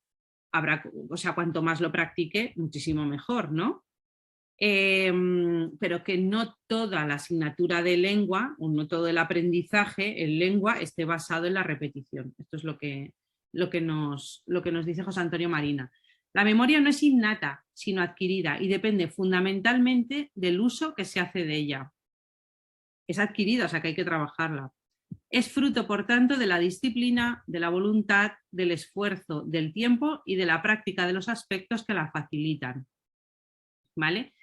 habrá, o sea, cuanto más lo practique, muchísimo mejor, ¿no? Pero que no toda la asignatura de lengua o no todo el aprendizaje en lengua esté basado en la repetición. Esto es lo que nos dice José Antonio Marina. La memoria no es innata, sino adquirida y depende fundamentalmente del uso que se hace de ella. Es adquirida, o sea que hay que trabajarla. Es fruto, por tanto, de la disciplina, de la voluntad, del esfuerzo, del tiempo y de la práctica de los aspectos que la facilitan. ¿Vale?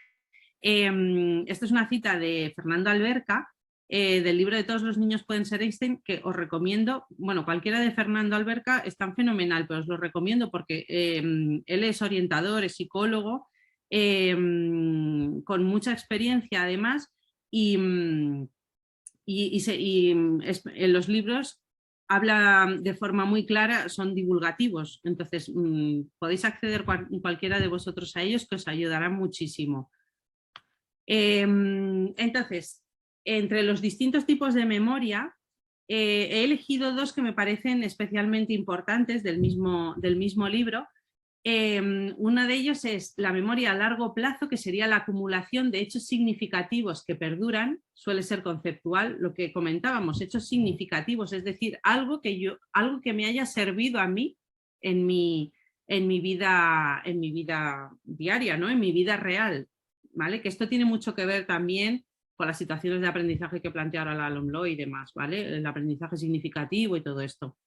Esto es una cita de Fernando Alberca, del libro de Todos los niños pueden ser Einstein, que os recomiendo. Bueno, cualquiera de Fernando Alberca es tan fenomenal, pero os lo recomiendo porque él es orientador, es psicólogo, con mucha experiencia además, y en los libros habla de forma muy clara, son divulgativos, entonces podéis acceder cualquiera de vosotros a ellos, que os ayudará muchísimo. Entonces, entre los distintos tipos de memoria, he elegido dos que me parecen especialmente importantes del mismo libro. Uno de ellos es la memoria a largo plazo, que sería la acumulación de hechos significativos que perduran, suele ser conceptual, lo que comentábamos, hechos significativos, es decir, algo que me haya servido a mí en mi vida diaria, ¿no? En mi vida real, ¿vale? Que esto tiene mucho que ver también con las situaciones de aprendizaje que plantea ahora la LOMLOE y demás, ¿vale? El aprendizaje significativo y todo esto.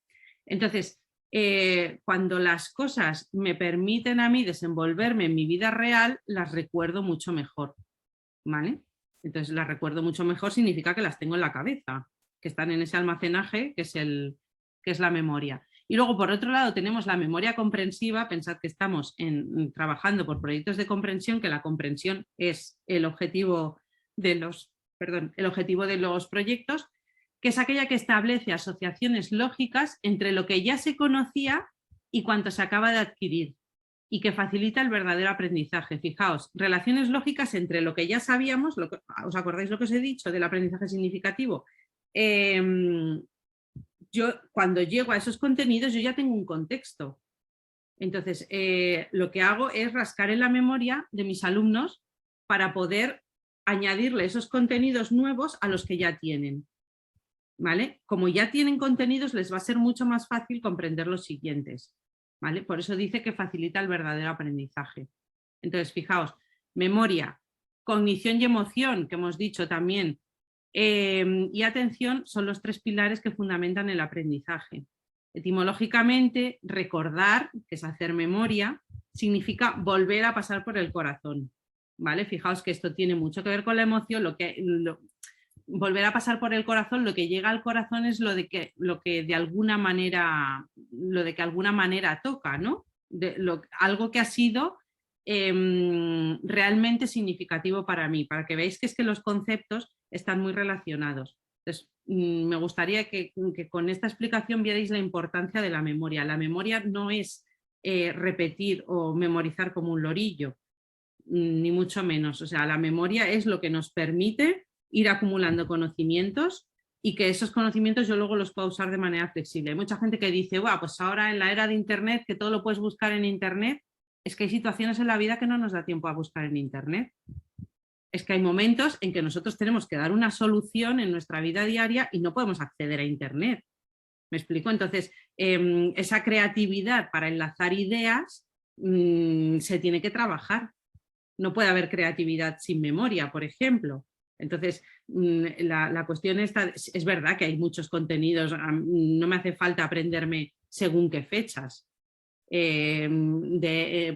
Entonces, cuando las cosas me permiten a mí desenvolverme en mi vida real, las recuerdo mucho mejor, ¿vale? Entonces, las recuerdo mucho mejor significa que las tengo en la cabeza, que están en ese almacenaje que es la memoria. Y luego, por otro lado, tenemos la memoria comprensiva. Pensad que estamos trabajando por proyectos de comprensión, que la comprensión es el objetivo de los proyectos, que es aquella que establece asociaciones lógicas entre lo que ya se conocía y cuanto se acaba de adquirir, y que facilita el verdadero aprendizaje. Fijaos, relaciones lógicas entre lo que ya sabíamos, ¿os acordáis lo que os he dicho del aprendizaje significativo? Yo cuando llego a esos contenidos yo ya tengo un contexto. Entonces, lo que hago es rascar en la memoria de mis alumnos para poder añadirle esos contenidos nuevos a los que ya tienen. ¿Vale? Como ya tienen contenidos, les va a ser mucho más fácil comprender los siguientes. ¿Vale? Por eso dice que facilita el verdadero aprendizaje. Entonces, fijaos, memoria, cognición y emoción, que hemos dicho también, y atención son los tres pilares que fundamentan el aprendizaje. Etimológicamente, recordar, que es hacer memoria, significa volver a pasar por el corazón. ¿Vale? Fijaos que esto tiene mucho que ver con la emoción. Volver a pasar por el corazón, lo que llega al corazón es lo de que de alguna manera toca, ¿no? Algo que ha sido realmente significativo para mí, para que veáis que es que los conceptos están muy relacionados. Entonces, me gustaría que con esta explicación vierais la importancia de la memoria. La memoria no es repetir o memorizar como un lorillo, ni mucho menos. O sea, la memoria es lo que nos permite ir acumulando conocimientos y que esos conocimientos yo luego los puedo usar de manera flexible. Hay mucha gente que dice, bueno, pues ahora en la era de Internet, que todo lo puedes buscar en Internet, es que hay situaciones en la vida que no nos da tiempo a buscar en Internet. Es que hay momentos en que nosotros tenemos que dar una solución en nuestra vida diaria y no podemos acceder a Internet. ¿Me explico? Entonces, esa creatividad para enlazar ideas se tiene que trabajar. No puede haber creatividad sin memoria, por ejemplo. Entonces, la cuestión esta, es verdad que hay muchos contenidos, no me hace falta aprenderme según qué fechas.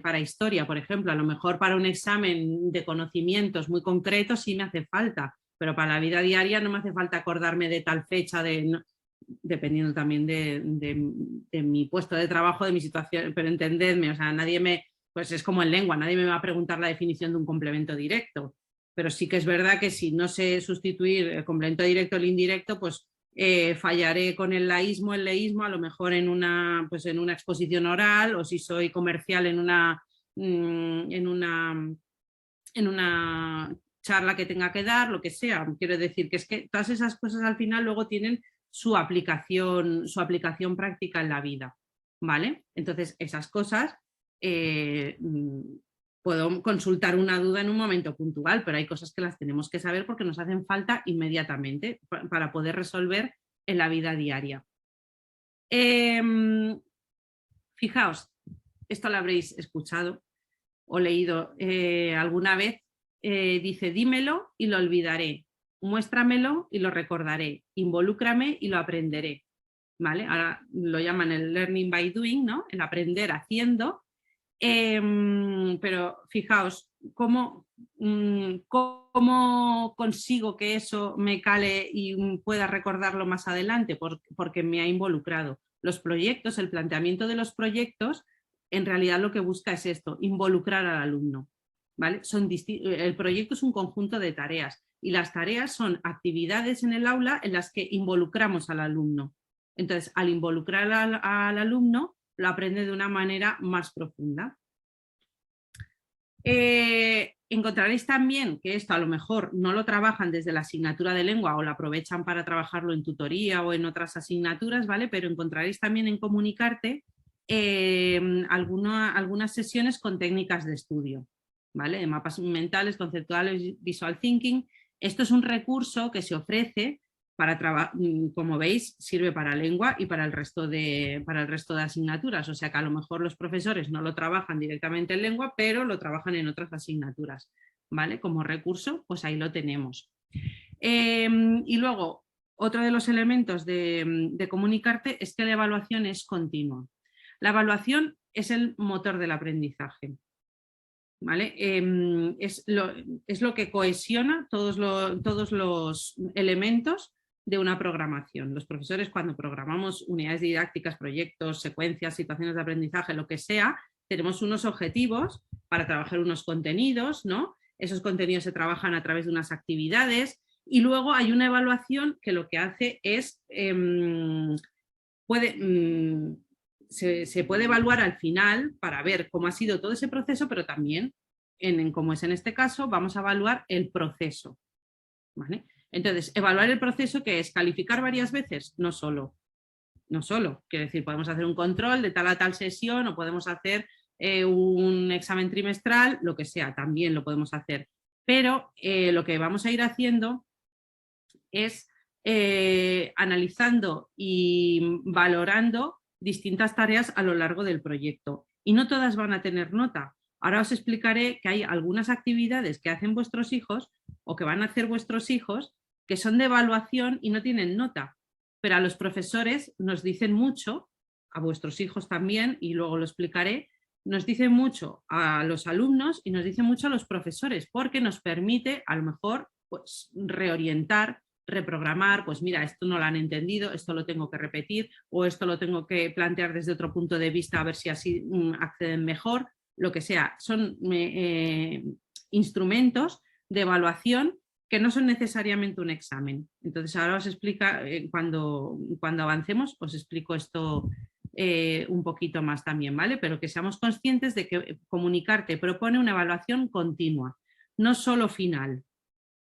Para historia, por ejemplo, a lo mejor para un examen de conocimientos muy concretos sí me hace falta, pero para la vida diaria no me hace falta acordarme de tal fecha, dependiendo también de mi puesto de trabajo, de mi situación, pero entendedme, o sea, pues es como en lengua, nadie me va a preguntar la definición de un complemento directo, pero sí que es verdad que si no sé sustituir el complemento directo o el indirecto, pues fallaré con el laísmo, el leísmo, a lo mejor en una exposición oral, o si soy comercial en una charla que tenga que dar, lo que sea. Quiero decir que es que todas esas cosas al final luego tienen su aplicación práctica en la vida, ¿vale? Entonces esas cosas puedo consultar una duda en un momento puntual, pero hay cosas que las tenemos que saber porque nos hacen falta inmediatamente para poder resolver en la vida diaria. Fijaos, esto lo habréis escuchado o leído alguna vez, dice, dímelo y lo olvidaré, muéstramelo y lo recordaré, involúcrame y lo aprenderé. ¿Vale? Ahora lo llaman el learning by doing, ¿no? El aprender haciendo. Pero fijaos, ¿cómo consigo que eso me cale y pueda recordarlo más adelante? Porque me ha involucrado. Los proyectos, el planteamiento de los proyectos, en realidad lo que busca es esto, involucrar al alumno, ¿vale? El proyecto es un conjunto de tareas y las tareas son actividades en el aula en las que involucramos al alumno. Entonces, al involucrar al alumno, lo aprende de una manera más profunda. Encontraréis también que esto a lo mejor no lo trabajan desde la asignatura de lengua o lo aprovechan para trabajarlo en tutoría o en otras asignaturas, ¿vale? Pero encontraréis también en Comunicarte algunas sesiones con técnicas de estudio, ¿vale? De mapas mentales, conceptuales, visual thinking. Esto es un recurso que se ofrece para como veis, sirve para lengua y para el resto de asignaturas. O sea que a lo mejor los profesores no lo trabajan directamente en lengua, pero lo trabajan en otras asignaturas, ¿vale? Como recurso, pues ahí lo tenemos. Y luego, otro de los elementos de Comunicarte es que la evaluación es continua. La evaluación es el motor del aprendizaje, ¿vale? Es lo que cohesiona todos los elementos de una programación. Los profesores, cuando programamos unidades didácticas, proyectos, secuencias, situaciones de aprendizaje, lo que sea, tenemos unos objetivos para trabajar unos contenidos, ¿no? Esos contenidos se trabajan a través de unas actividades y luego hay una evaluación que lo que hace es se puede evaluar al final para ver cómo ha sido todo ese proceso, pero también, como es en este caso, vamos a evaluar el proceso, ¿vale? Entonces, evaluar el proceso, ¿qué es? ¿Calificar varias veces? No solo. Quiero decir, podemos hacer un control de tal a tal sesión o podemos hacer un examen trimestral, lo que sea, también lo podemos hacer. Pero lo que vamos a ir haciendo es analizando y valorando distintas tareas a lo largo del proyecto. Y no todas van a tener nota. Ahora os explicaré que hay algunas actividades que hacen vuestros hijos o que van a hacer vuestros hijos que son de evaluación y no tienen nota. Pero a los profesores nos dicen mucho, a vuestros hijos también, y luego lo explicaré, nos dicen mucho a los alumnos y nos dicen mucho a los profesores, porque nos permite a lo mejor pues, reorientar, reprogramar, pues mira, esto no lo han entendido, esto lo tengo que repetir o esto lo tengo que plantear desde otro punto de vista a ver si así acceden mejor, lo que sea. Son instrumentos de evaluación que no son necesariamente un examen. Entonces ahora os explica, cuando avancemos, os explico esto un poquito más también, ¿vale? Pero que seamos conscientes de que Comunicarte propone una evaluación continua, no solo final,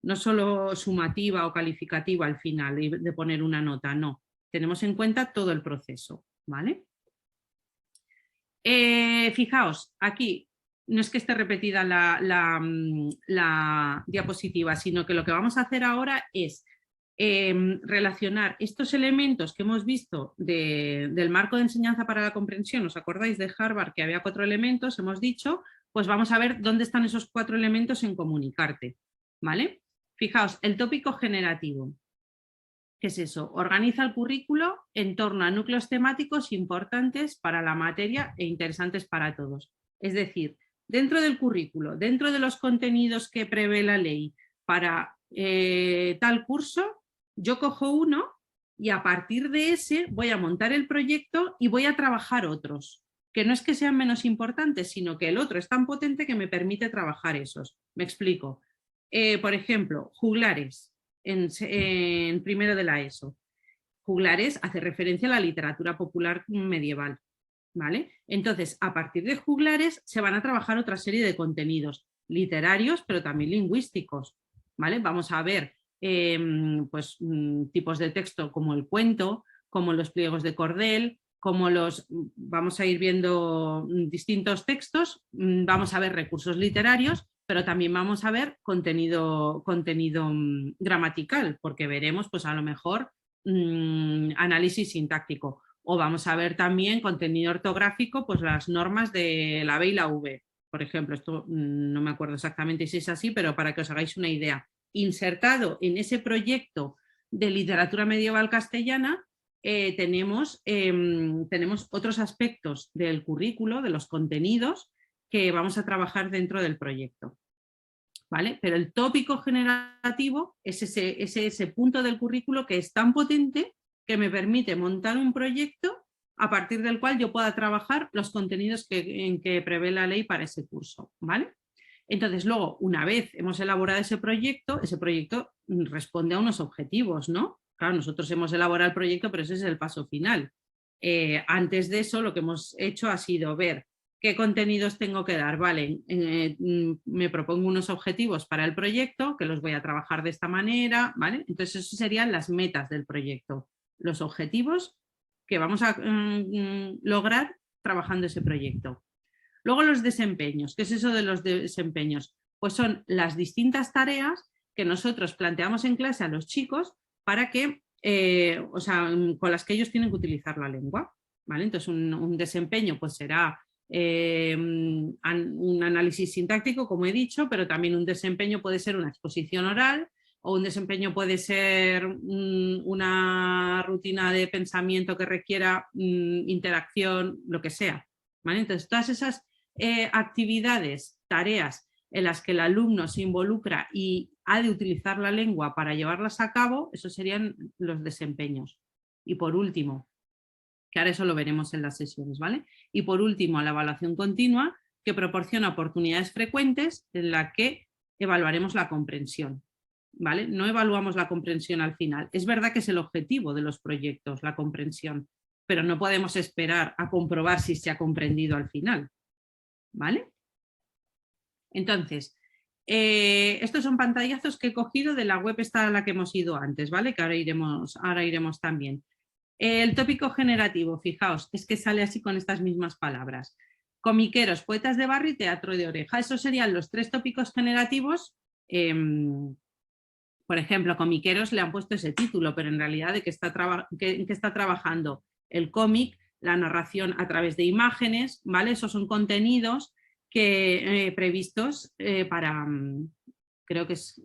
no solo sumativa o calificativa al final de poner una nota, no. Tenemos en cuenta todo el proceso, ¿vale? Fijaos, aquí no es que esté repetida la diapositiva, sino que lo que vamos a hacer ahora es relacionar estos elementos que hemos visto del marco de enseñanza para la comprensión. ¿Os acordáis de Harvard que había 4 elementos? Hemos dicho, pues vamos a ver dónde están esos 4 elementos en comunicarte, ¿vale? Fijaos, el tópico generativo. ¿Qué es eso? Organiza el currículo en torno a núcleos temáticos importantes para la materia e interesantes para todos. Es decir, dentro del currículo, dentro de los contenidos que prevé la ley para tal curso, yo cojo uno y a partir de ese voy a montar el proyecto y voy a trabajar otros, que no es que sean menos importantes, sino que el otro es tan potente que me permite trabajar esos. Me explico. Por ejemplo, juglares. En primero de la ESO. Juglares hace referencia a la literatura popular medieval, ¿vale? Entonces, a partir de juglares se van a trabajar otra serie de contenidos literarios, pero también lingüísticos, ¿vale? Vamos a ver pues, tipos de texto como el cuento, como los pliegos de cordel, como vamos a ir viendo distintos textos, vamos a ver recursos literarios, pero también vamos a ver contenido gramatical, porque veremos pues a lo mejor análisis sintáctico, o vamos a ver también contenido ortográfico, pues las normas de la B y la V, por ejemplo. Esto no me acuerdo exactamente si es así, pero para que os hagáis una idea. Insertado en ese proyecto de literatura medieval castellana, tenemos otros aspectos del currículo, de los contenidos, que vamos a trabajar dentro del proyecto, ¿vale? Pero el tópico generativo es ese punto del currículo que es tan potente que me permite montar un proyecto a partir del cual yo pueda trabajar los contenidos que prevé la ley para ese curso, ¿vale? Entonces, luego, una vez hemos elaborado ese proyecto responde a unos objetivos, ¿no? Claro, nosotros hemos elaborado el proyecto, pero ese es el paso final. Antes de eso, lo que hemos hecho ha sido ver qué contenidos tengo que dar. Vale, me propongo unos objetivos para el proyecto, que los voy a trabajar de esta manera, ¿vale? Entonces, eso serían las metas del proyecto, los objetivos que vamos a lograr trabajando ese proyecto. Luego los desempeños. ¿Qué es eso de los desempeños? Pues son las distintas tareas que nosotros planteamos en clase a los chicos para que, con las que ellos tienen que utilizar la lengua, ¿vale? Entonces un desempeño pues será un análisis sintáctico, como he dicho, pero también un desempeño puede ser una exposición oral, o un desempeño puede ser una rutina de pensamiento que requiera interacción, lo que sea, ¿vale? Entonces todas esas actividades, tareas en las que el alumno se involucra y ha de utilizar la lengua para llevarlas a cabo, esos serían los desempeños. Y por último, que ahora eso lo veremos en las sesiones, ¿vale? Y por último, la evaluación continua, que proporciona oportunidades frecuentes en la que evaluaremos la comprensión, ¿vale? No evaluamos la comprensión al final. Es verdad que es el objetivo de los proyectos, la comprensión, pero no podemos esperar a comprobar si se ha comprendido al final, ¿vale? Entonces, estos son pantallazos que he cogido de la web esta a la que hemos ido antes, ¿vale? Que ahora iremos también. El tópico generativo, fijaos, es que sale así con estas mismas palabras. Comiqueros, poetas de barrio y teatro de oreja. Esos serían los 3 tópicos generativos. Por ejemplo, comiqueros le han puesto ese título, pero en realidad ¿de qué está trabajando? El cómic, la narración a través de imágenes, ¿vale? Esos son contenidos que previstos para, creo que es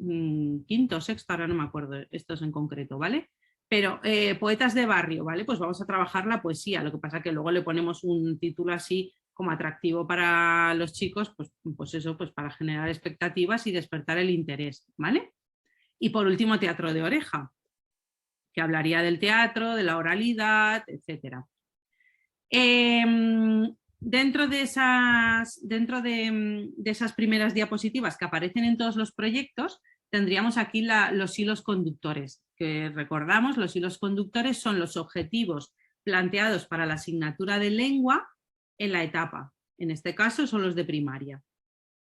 quinto o sexto, ahora no me acuerdo estos en concreto, ¿vale? Pero poetas de barrio, ¿vale? Pues vamos a trabajar la poesía, lo que pasa que luego le ponemos un título así como atractivo para los chicos, pues eso, pues para generar expectativas y despertar el interés, ¿vale? Y por último, teatro de oreja, que hablaría del teatro, de la oralidad, etc. Dentro de esas primeras diapositivas que aparecen en todos los proyectos, tendríamos aquí los hilos conductores, que recordamos, los hilos conductores son los objetivos planteados para la asignatura de lengua en la etapa. En este caso son los de primaria,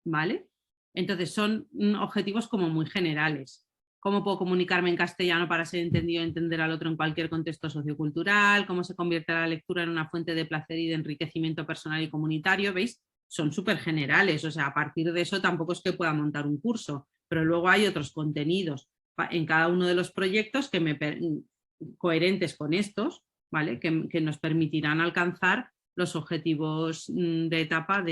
¿vale? Entonces son objetivos como muy generales. ¿Cómo puedo comunicarme en castellano para ser entendido y entender al otro en cualquier contexto sociocultural? ¿Cómo se convierte la lectura en una fuente de placer y de enriquecimiento personal y comunitario? ¿Veis? Son súper generales, o sea, a partir de eso tampoco es que pueda montar un curso, pero luego hay otros contenidos en cada uno de los proyectos coherentes con estos, ¿vale? Que nos permitirán alcanzar los objetivos de etapa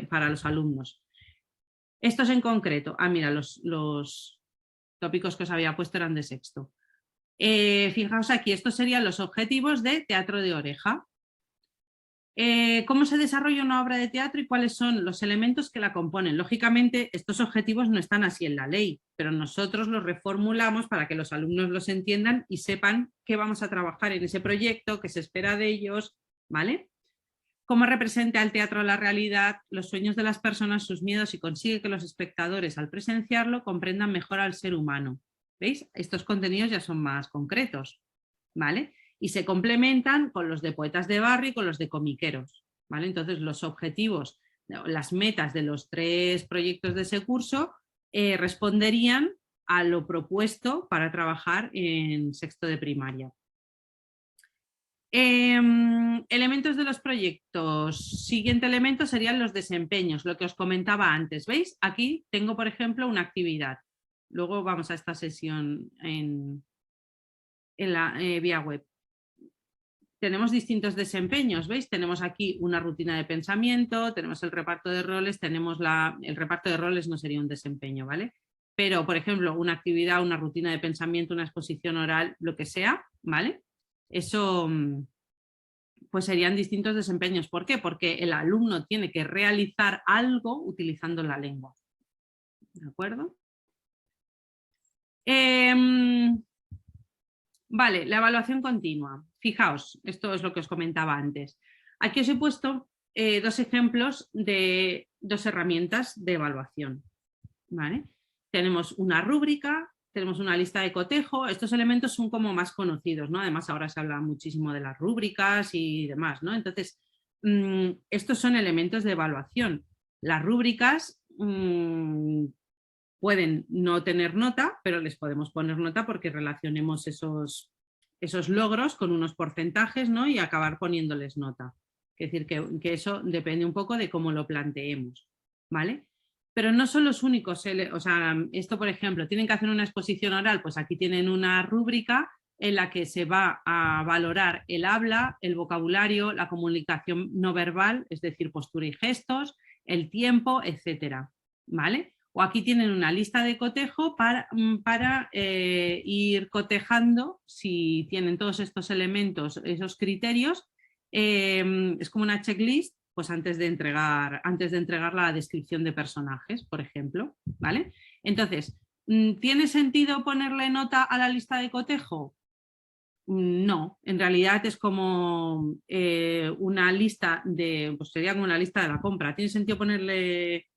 para los alumnos. Estos en concreto, mira, los tópicos que os había puesto eran de sexto. Fijaos aquí, estos serían los objetivos de teatro de oreja. ¿Cómo se desarrolla una obra de teatro y cuáles son los elementos que la componen? Lógicamente, estos objetivos no están así en la ley, pero nosotros los reformulamos para que los alumnos los entiendan y sepan qué vamos a trabajar en ese proyecto, qué se espera de ellos, ¿vale? Cómo representa el teatro la realidad, los sueños de las personas, sus miedos y consigue que los espectadores al presenciarlo comprendan mejor al ser humano. ¿Veis? Estos contenidos ya son más concretos, ¿vale? Y se complementan con los de poetas de barrio y con los de comiqueros, ¿vale? Entonces los objetivos, las metas de los 3 proyectos de ese curso responderían a lo propuesto para trabajar en sexto de primaria. Elementos de los proyectos. Siguiente elemento serían los desempeños, lo que os comentaba antes. ¿Veis? Aquí tengo, por ejemplo, una actividad. Luego vamos a esta sesión en la vía web. Tenemos distintos desempeños, ¿veis? Tenemos aquí una rutina de pensamiento, tenemos el reparto de roles, el reparto de roles no sería un desempeño, ¿vale? Pero, por ejemplo, una actividad, una rutina de pensamiento, una exposición oral, lo que sea, ¿vale? Eso pues serían distintos desempeños. ¿Por qué? Porque el alumno tiene que realizar algo utilizando la lengua. ¿De acuerdo? Vale, la evaluación continua. Fijaos, esto es lo que os comentaba antes. Aquí os he puesto 2 ejemplos de 2 herramientas de evaluación. ¿Vale? Tenemos una rúbrica, tenemos una lista de cotejo. Estos elementos son como más conocidos, ¿no? Además ahora se habla muchísimo de las rúbricas y demás, ¿no? Entonces, estos son elementos de evaluación. Las rúbricas pueden no tener nota, pero les podemos poner nota porque relacionemos esos logros con unos porcentajes, ¿no? Y acabar poniéndoles nota. Es decir, que eso depende un poco de cómo lo planteemos, ¿vale? Pero no son los únicos, o sea, esto por ejemplo, tienen que hacer una exposición oral, pues aquí tienen una rúbrica en la que se va a valorar el habla, el vocabulario, la comunicación no verbal, es decir, postura y gestos, el tiempo, etcétera, ¿vale? O aquí tienen una lista de cotejo para ir cotejando si tienen todos estos elementos, esos criterios, es como una checklist, pues antes de entregar la descripción de personajes, por ejemplo, ¿vale? Entonces, ¿tiene sentido ponerle nota a la lista de cotejo? No, en realidad es como una lista pues sería como una lista de la compra. ¿Tiene sentido ponerle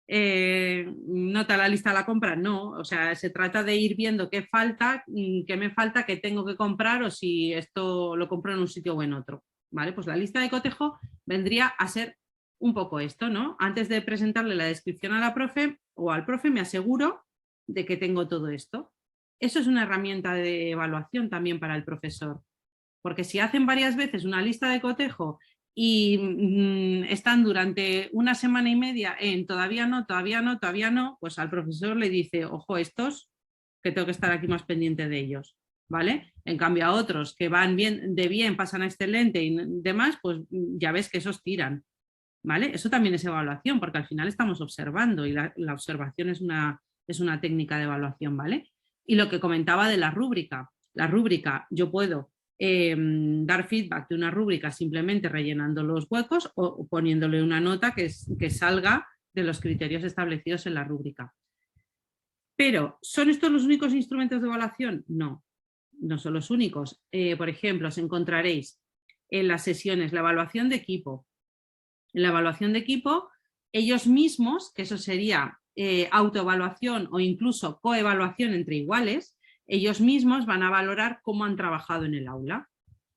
nota a la lista de la compra? No, o sea, se trata de ir viendo qué me falta, qué tengo que comprar o si esto lo compro en un sitio o en otro. ¿Vale? Pues la lista de cotejo vendría a ser un poco esto, ¿no? Antes de presentarle la descripción a la profe o al profe me aseguro de que tengo todo esto. Eso es una herramienta de evaluación también para el profesor, porque si hacen varias veces una lista de cotejo y están durante una semana y media en todavía no, pues al profesor le dice, ojo, estos que tengo que estar aquí más pendiente de ellos. ¿Vale? En cambio a otros que van bien, pasan a excelente y demás, pues ya ves que esos tiran, ¿vale? Eso también es evaluación, porque al final estamos observando y la observación es una técnica de evaluación, ¿vale? Y lo que comentaba de la rúbrica yo puedo dar feedback de una rúbrica simplemente rellenando los huecos o poniéndole una nota que salga de los criterios establecidos en la rúbrica. Pero, ¿son estos los únicos instrumentos de evaluación? No. No son los únicos. Por ejemplo, os encontraréis en las sesiones la evaluación de equipo. En la evaluación de equipo, ellos mismos, que eso sería autoevaluación o incluso coevaluación entre iguales, ellos mismos van a valorar cómo han trabajado en el aula.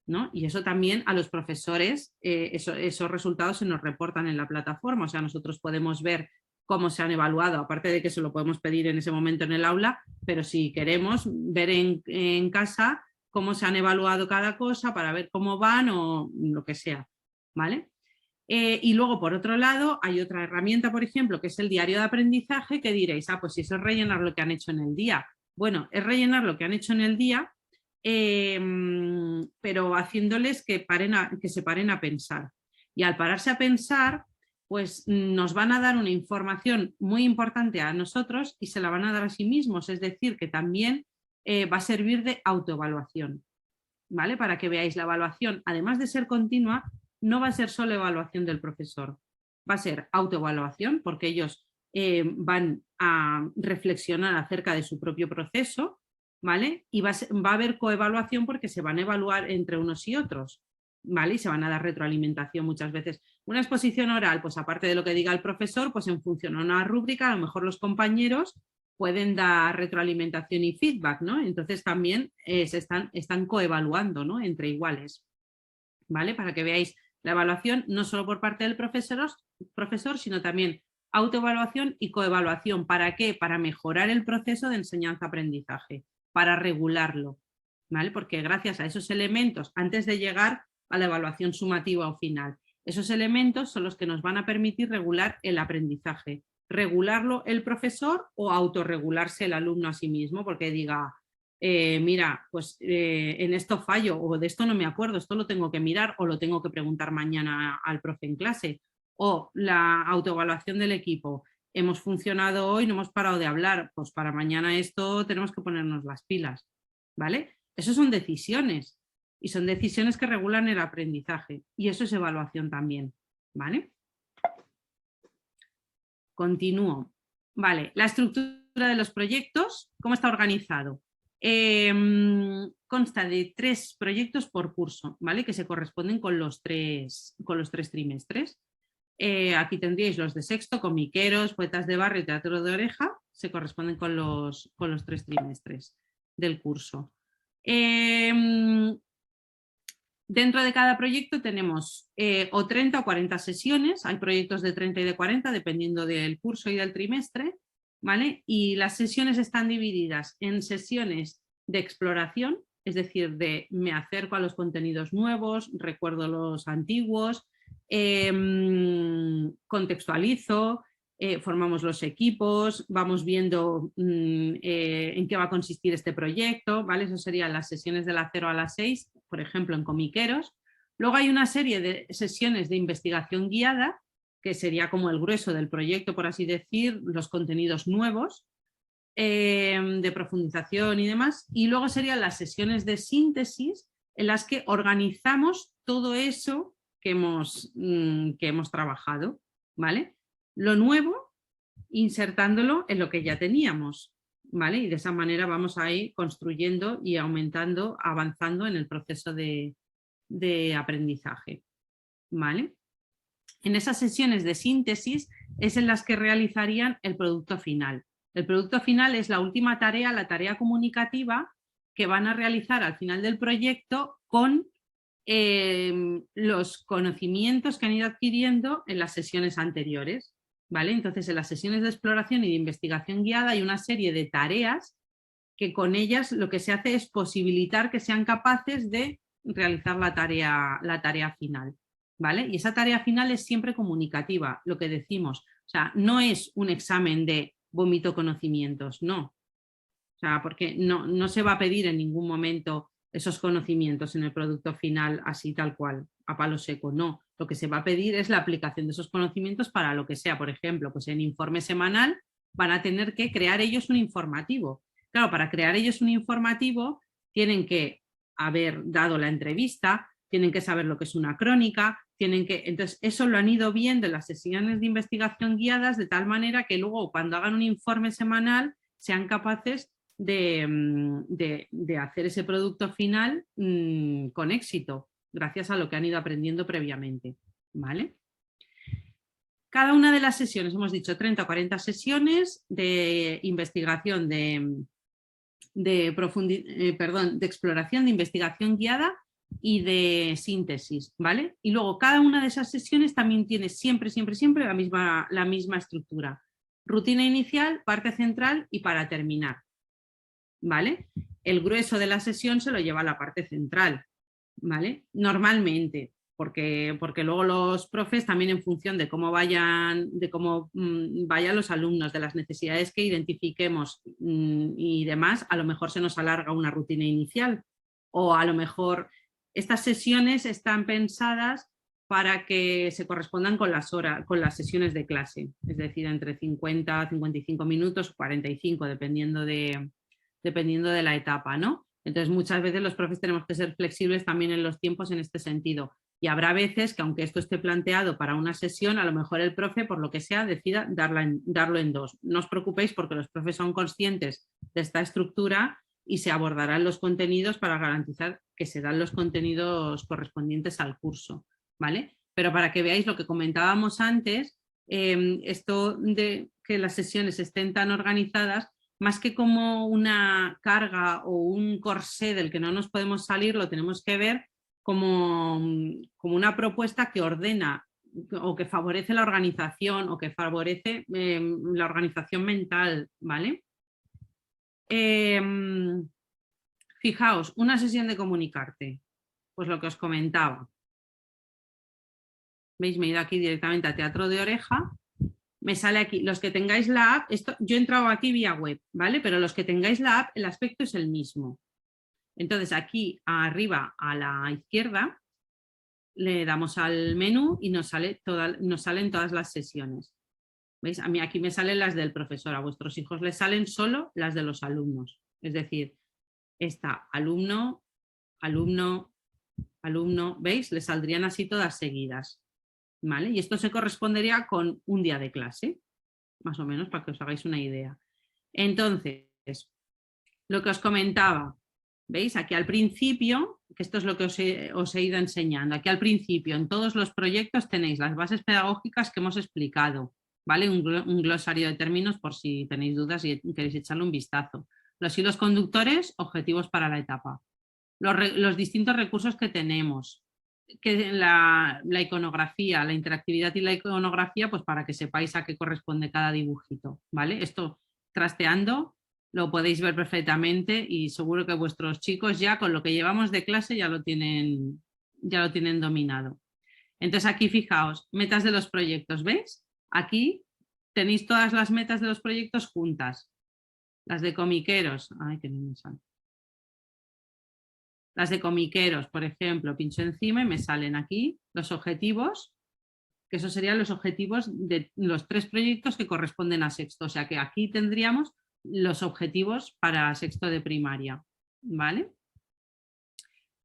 ¿no? Y eso también a los profesores, esos resultados se nos reportan en la plataforma, o sea, nosotros podemos ver cómo se han evaluado, aparte de que se lo podemos pedir en ese momento en el aula, pero si queremos ver en casa cómo se han evaluado cada cosa para ver cómo van o lo que sea, ¿vale? Y luego, por otro lado, hay otra herramienta, por ejemplo, que es el diario de aprendizaje, que diréis, pues si eso es rellenar lo que han hecho en el día. Bueno, es rellenar lo que han hecho en el día, pero haciéndoles que se paren a pensar. Y al pararse a pensar, pues nos van a dar una información muy importante a nosotros y se la van a dar a sí mismos, es decir, que también va a servir de autoevaluación, ¿vale? Para que veáis, la evaluación, además de ser continua, no va a ser solo evaluación del profesor, va a ser autoevaluación porque ellos van a reflexionar acerca de su propio proceso, ¿vale? Y va a haber coevaluación porque se van a evaluar entre unos y otros, ¿vale? Y se van a dar retroalimentación muchas veces. Una exposición oral, pues aparte de lo que diga el profesor, pues en función a una rúbrica, a lo mejor los compañeros pueden dar retroalimentación y feedback, ¿no? Entonces también están coevaluando, ¿no? Entre iguales, ¿vale? Para que veáis la evaluación no solo por parte del profesor, sino también autoevaluación y coevaluación. ¿Para qué? Para mejorar el proceso de enseñanza-aprendizaje, para regularlo, ¿vale? Porque gracias a esos elementos, antes de llegar a la evaluación sumativa o final, esos elementos son los que nos van a permitir regular el aprendizaje. Regularlo el profesor o autorregularse el alumno a sí mismo, porque diga, mira, pues en esto fallo o de esto no me acuerdo, esto lo tengo que mirar o lo tengo que preguntar mañana al profe en clase. O la autoevaluación del equipo, hemos funcionado hoy, no hemos parado de hablar, pues para mañana esto tenemos que ponernos las pilas, ¿vale? Eso son decisiones y son decisiones que regulan el aprendizaje y eso es evaluación también, ¿vale? Continúo. Vale, la estructura de los proyectos, ¿cómo está organizado? Consta de 3 proyectos por curso, ¿vale? Que se corresponden con los tres trimestres. Aquí tendríais los de sexto, comiqueros, poetas de barrio y teatro de oreja, se corresponden con los 3 trimestres del curso. Dentro de cada proyecto tenemos o 30 o 40 sesiones, hay proyectos de 30 y de 40 dependiendo del curso y del trimestre, ¿vale? Y las sesiones están divididas en sesiones de exploración, es decir, de me acerco a los contenidos nuevos, recuerdo los antiguos, contextualizo, formamos los equipos, vamos viendo en qué va a consistir este proyecto, ¿vale? Eso serían las sesiones de las 0 a las 6, por ejemplo, en comiqueros. Luego hay una serie de sesiones de investigación guiada, que sería como el grueso del proyecto, por así decir, los contenidos nuevos, de profundización y demás. Y luego serían las sesiones de síntesis, en las que organizamos todo eso que hemos trabajado, ¿vale? Lo nuevo, insertándolo en lo que ya teníamos, ¿vale? Y de esa manera vamos a ir construyendo y aumentando, avanzando en el proceso de aprendizaje, ¿vale? En esas sesiones de síntesis es en las que realizarían el producto final. El producto final es la última tarea, la tarea comunicativa que van a realizar al final del proyecto con los conocimientos que han ido adquiriendo en las sesiones anteriores, ¿vale? Entonces, en las sesiones de exploración y de investigación guiada hay una serie de tareas que con ellas lo que se hace es posibilitar que sean capaces de realizar la tarea final, ¿vale? Y esa tarea final es siempre comunicativa, lo que decimos. O sea, no es un examen de vomito conocimientos, no. O sea, porque no se va a pedir en ningún momento esos conocimientos en el producto final así tal cual, a palo seco, no. Lo que se va a pedir es la aplicación de esos conocimientos para lo que sea. Por ejemplo, pues en informe semanal van a tener que crear ellos un informativo. Claro, para crear ellos un informativo tienen que haber dado la entrevista, tienen que saber lo que es una crónica, entonces eso lo han ido viendo en las sesiones de investigación guiadas de tal manera que luego cuando hagan un informe semanal sean capaces de hacer ese producto final con éxito, gracias a lo que han ido aprendiendo previamente, ¿vale? Cada una de las sesiones, hemos dicho 30 o 40 sesiones de investigación, de exploración, de investigación guiada, y de síntesis, ¿vale? Y luego cada una de esas sesiones también tiene siempre la misma estructura. Rutina inicial, parte central y para terminar, ¿vale? El grueso de la sesión se lo lleva a la parte central, ¿vale? Normalmente, porque luego los profes también en función de cómo vayan los alumnos, de las necesidades que identifiquemos y demás, a lo mejor se nos alarga una rutina inicial o a lo mejor estas sesiones están pensadas para que se correspondan con las sesiones de clase, es decir, entre 50 a 55 minutos, 45, dependiendo de la etapa, ¿no? Entonces, muchas veces los profes tenemos que ser flexibles también en los tiempos en este sentido. Y habrá veces que, aunque esto esté planteado para una sesión, a lo mejor el profe, por lo que sea, decida darlo en dos. No os preocupéis porque los profes son conscientes de esta estructura y se abordarán los contenidos para garantizar que se dan los contenidos correspondientes al curso, ¿vale? Pero para que veáis lo que comentábamos antes, esto de que las sesiones estén tan organizadas, más que como una carga o un corsé del que no nos podemos salir, lo tenemos que ver como una propuesta que ordena o que favorece la organización o que favorece la organización mental, ¿vale? Fijaos, una sesión de comunicarte, pues lo que os comentaba. ¿Veis? Me he ido aquí directamente a Teatro de Oreja. Me sale aquí, los que tengáis la app, yo he entrado aquí vía web, ¿vale? Pero los que tengáis la app, el aspecto es el mismo. Entonces aquí arriba a la izquierda le damos al menú y nos salen todas las sesiones. ¿Veis? A mí aquí me salen las del profesor, a vuestros hijos les salen solo las de los alumnos. Es decir, está alumno, alumno, alumno, ¿veis? Les saldrían así todas seguidas. ¿Vale? Y esto se correspondería con un día de clase, más o menos, para que os hagáis una idea. Entonces, lo que os comentaba, ¿veis? Aquí al principio, que esto es lo que os he ido enseñando, aquí al principio en todos los proyectos tenéis las bases pedagógicas que hemos explicado, ¿vale? Un glosario de términos por si tenéis dudas y queréis echarle un vistazo. Los hilos conductores, objetivos para la etapa. Los distintos recursos que tenemos, que la iconografía, la interactividad y la iconografía, pues para que sepáis a qué corresponde cada dibujito, ¿vale? Esto trasteando lo podéis ver perfectamente y seguro que vuestros chicos ya con lo que llevamos de clase ya lo tienen dominado. Entonces aquí fijaos, metas de los proyectos, ¿veis? Aquí tenéis todas las metas de los proyectos juntas. Las de comiqueros, ay, que no me sale. Las de comiqueros, por ejemplo, pincho encima y me salen aquí los objetivos, que esos serían los objetivos de los 3 proyectos que corresponden a sexto. O sea que aquí tendríamos los objetivos para sexto de primaria, ¿vale?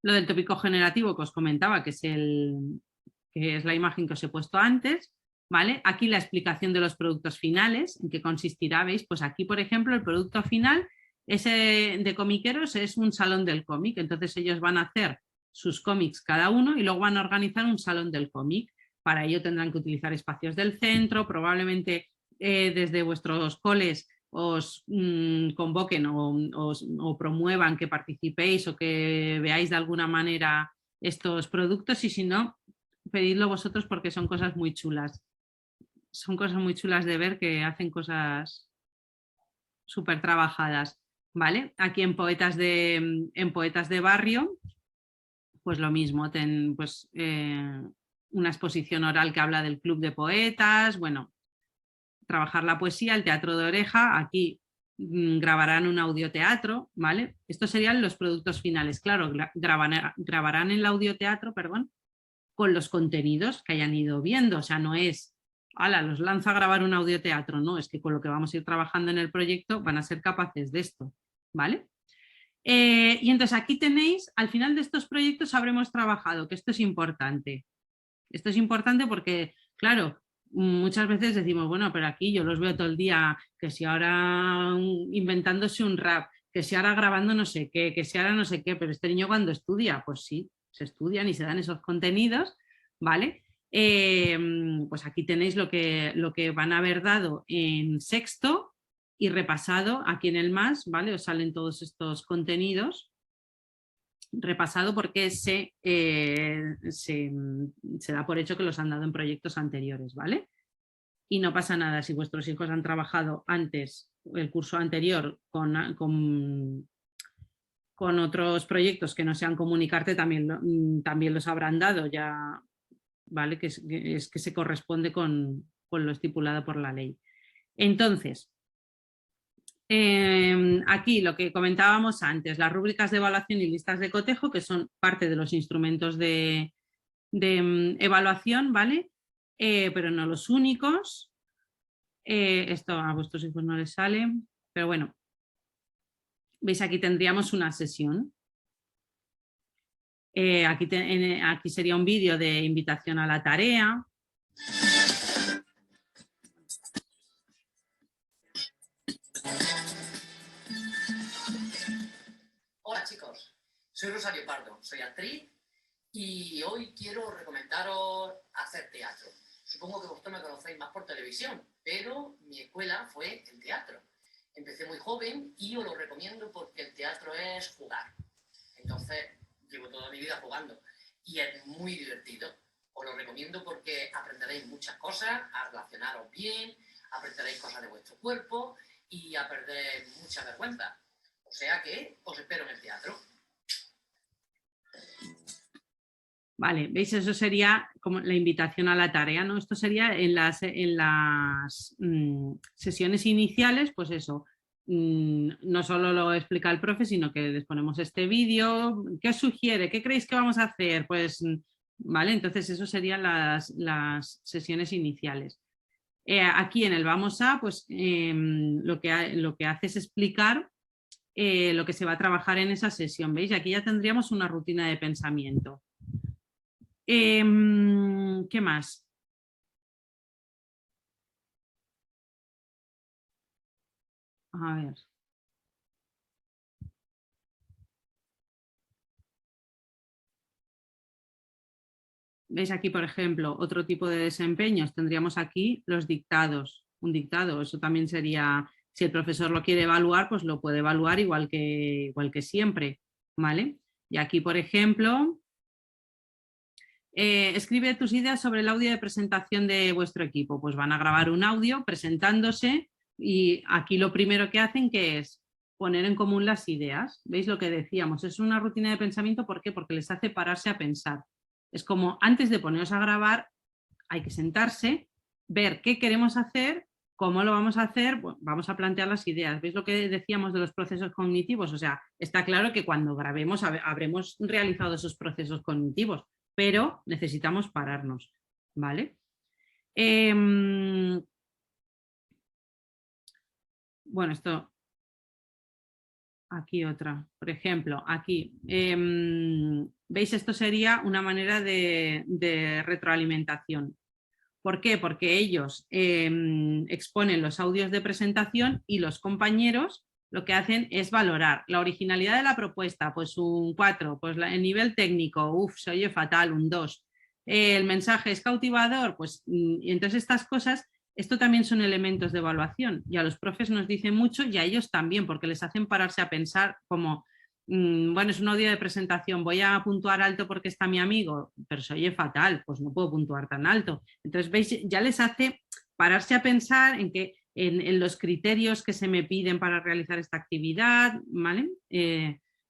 Lo del tópico generativo que os comentaba, que es la imagen que os he puesto antes, ¿vale? Aquí la explicación de los productos finales, en qué consistirá, ¿veis? Pues aquí, por ejemplo, el producto final ese de comiqueros es un salón del cómic, entonces ellos van a hacer sus cómics cada uno y luego van a organizar un salón del cómic. Para ello tendrán que utilizar espacios del centro, probablemente desde vuestros coles os convoquen o promuevan que participéis o que veáis de alguna manera estos productos y si no, pedidlo vosotros porque son cosas muy chulas. Son cosas muy chulas de ver que hacen cosas súper trabajadas. ¿Vale? Aquí en Poetas de Barrio, pues lo mismo, una exposición oral que habla del club de poetas, bueno, trabajar la poesía, el teatro de oreja, aquí grabarán un audioteatro, ¿vale? Estos serían los productos finales, claro, grabarán el audioteatro, perdón, con los contenidos que hayan ido viendo, o sea, no es ala, los lanzo a grabar un audioteatro, no, es que con lo que vamos a ir trabajando en el proyecto van a ser capaces de esto, ¿vale? Y entonces aquí tenéis, al final de estos proyectos habremos trabajado, que esto es importante. Esto es importante porque, claro, muchas veces decimos, bueno, pero aquí yo los veo todo el día, que si ahora inventándose un rap, que si ahora grabando no sé qué, que si ahora no sé qué, pero este niño cuando estudia, pues sí, se estudian y se dan esos contenidos, ¿vale? Pues aquí tenéis lo que van a haber dado en sexto y repasado aquí en el más, ¿vale? Os salen todos estos contenidos repasado porque se da por hecho que los han dado en proyectos anteriores, ¿vale? Y no pasa nada si vuestros hijos han trabajado antes, el curso anterior, con otros proyectos que no sean Comunicarte, también los habrán dado ya, ¿vale? Que se corresponde con lo estipulado por la ley. Entonces, aquí lo que comentábamos antes, las rúbricas de evaluación y listas de cotejo, que son parte de los instrumentos de evaluación, ¿vale? Pero no los únicos. Esto a vuestros hijos no les sale, pero bueno. ¿Veis? Aquí tendríamos una sesión. Aquí sería un vídeo de invitación a la tarea. Hola chicos, soy Rosario Pardo, soy actriz y hoy quiero recomendaros hacer teatro. Supongo que vosotros me conocéis más por televisión, pero mi escuela fue el teatro. Empecé muy joven y os lo recomiendo porque el teatro es jugar. Entonces, llevo toda mi vida jugando y es muy divertido. Os lo recomiendo porque aprenderéis muchas cosas, a relacionaros bien, aprenderéis cosas de vuestro cuerpo y a perder mucha vergüenza. O sea que os espero en el teatro. Vale, ¿veis? Eso sería como la invitación a la tarea, ¿no? Esto sería en las sesiones iniciales, pues eso, no solo lo explica el profe, sino que les ponemos este vídeo. ¿Qué os sugiere? ¿Qué creéis que vamos a hacer? Pues, vale, entonces eso serían las sesiones iniciales. Aquí en el Vamos a, pues lo que hace es explicar lo que se va a trabajar en esa sesión, ¿veis? Y aquí ya tendríamos una rutina de pensamiento. ¿Qué más? A ver. ¿Veis aquí, por ejemplo, otro tipo de desempeños? Tendríamos aquí los dictados. Un dictado, eso también sería, si el profesor lo quiere evaluar, pues lo puede evaluar igual que siempre, ¿vale? Y aquí, por ejemplo, escribe tus ideas sobre el audio de presentación de vuestro equipo. Pues van a grabar un audio presentándose y aquí lo primero que hacen que es poner en común las ideas. ¿Veis lo que decíamos? Es una rutina de pensamiento, ¿por qué? Porque les hace pararse a pensar. Es como antes de poneros a grabar hay que sentarse, ver qué queremos hacer, cómo lo vamos a hacer, bueno, vamos a plantear las ideas. ¿Veis lo que decíamos de los procesos cognitivos? O sea, está claro que cuando grabemos habremos realizado esos procesos cognitivos, pero necesitamos pararnos, ¿vale? Bueno, esto... Aquí otra, por ejemplo, aquí. ¿Veis? Esto sería una manera de retroalimentación. ¿Por qué? Porque ellos exponen los audios de presentación y los compañeros lo que hacen es valorar la originalidad de la propuesta, pues un 4, pues el nivel técnico, se oye fatal, un 2. El mensaje es cautivador, pues y entonces estas cosas, esto también son elementos de evaluación y a los profes nos dicen mucho y a ellos también, porque les hacen pararse a pensar como, bueno, es un audio de presentación, voy a puntuar alto porque está mi amigo, pero se oye fatal, pues no puedo puntuar tan alto. Entonces, veis, ya les hace pararse a pensar en que en los criterios que se me piden para realizar esta actividad, ¿vale?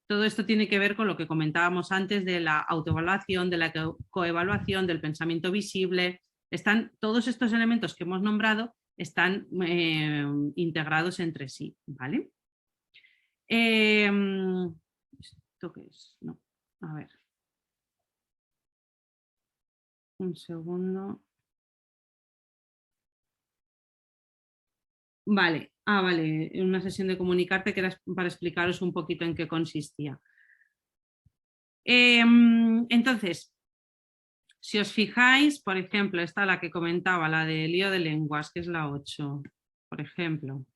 Todo esto tiene que ver con lo que comentábamos antes de la autoevaluación, de la coevaluación, del pensamiento visible. Están todos estos elementos que hemos nombrado están integrados entre sí, ¿vale? ¿Esto qué es? No, a ver. Un segundo. Vale, vale, una sesión de Comunicarte que era para explicaros un poquito en qué consistía. Entonces, si os fijáis, por ejemplo, esta la que comentaba, la de lío de lenguas, que es la 8, por ejemplo.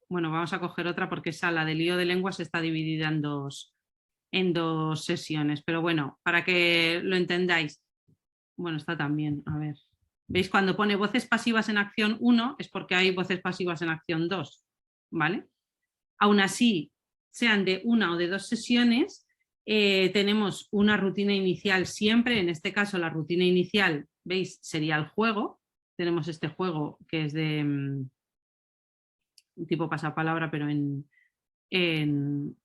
Bueno, vamos a coger otra porque esa, la de lío de lenguas, está dividida en dos sesiones, pero bueno, para que lo entendáis. Bueno, está también, a ver. ¿Veis? Cuando pone voces pasivas en acción 1 es porque hay voces pasivas en acción 2, ¿vale? Aún así, sean de una o de dos sesiones, Tenemos una rutina inicial siempre, en este caso la rutina inicial, ¿veis? Sería el juego. Tenemos este juego que es de tipo pasapalabra, pero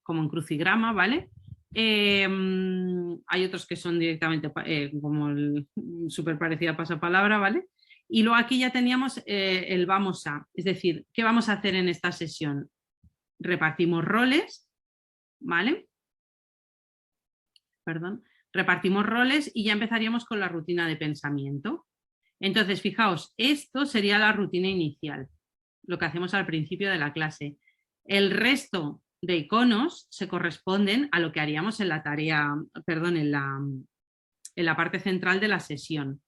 como en crucigrama, ¿vale? Hay otros que son directamente como súper parecida a pasapalabra, ¿vale? Y luego aquí ya teníamos el vamos a, es decir, ¿qué vamos a hacer en esta sesión? Repartimos roles, ¿vale? Perdón. Repartimos roles y ya empezaríamos con la rutina de pensamiento. Entonces, fijaos, esto sería la rutina inicial, lo que hacemos al principio de la clase. El resto de iconos se corresponden a lo que haríamos en la tarea, perdón, en la parte central de la sesión,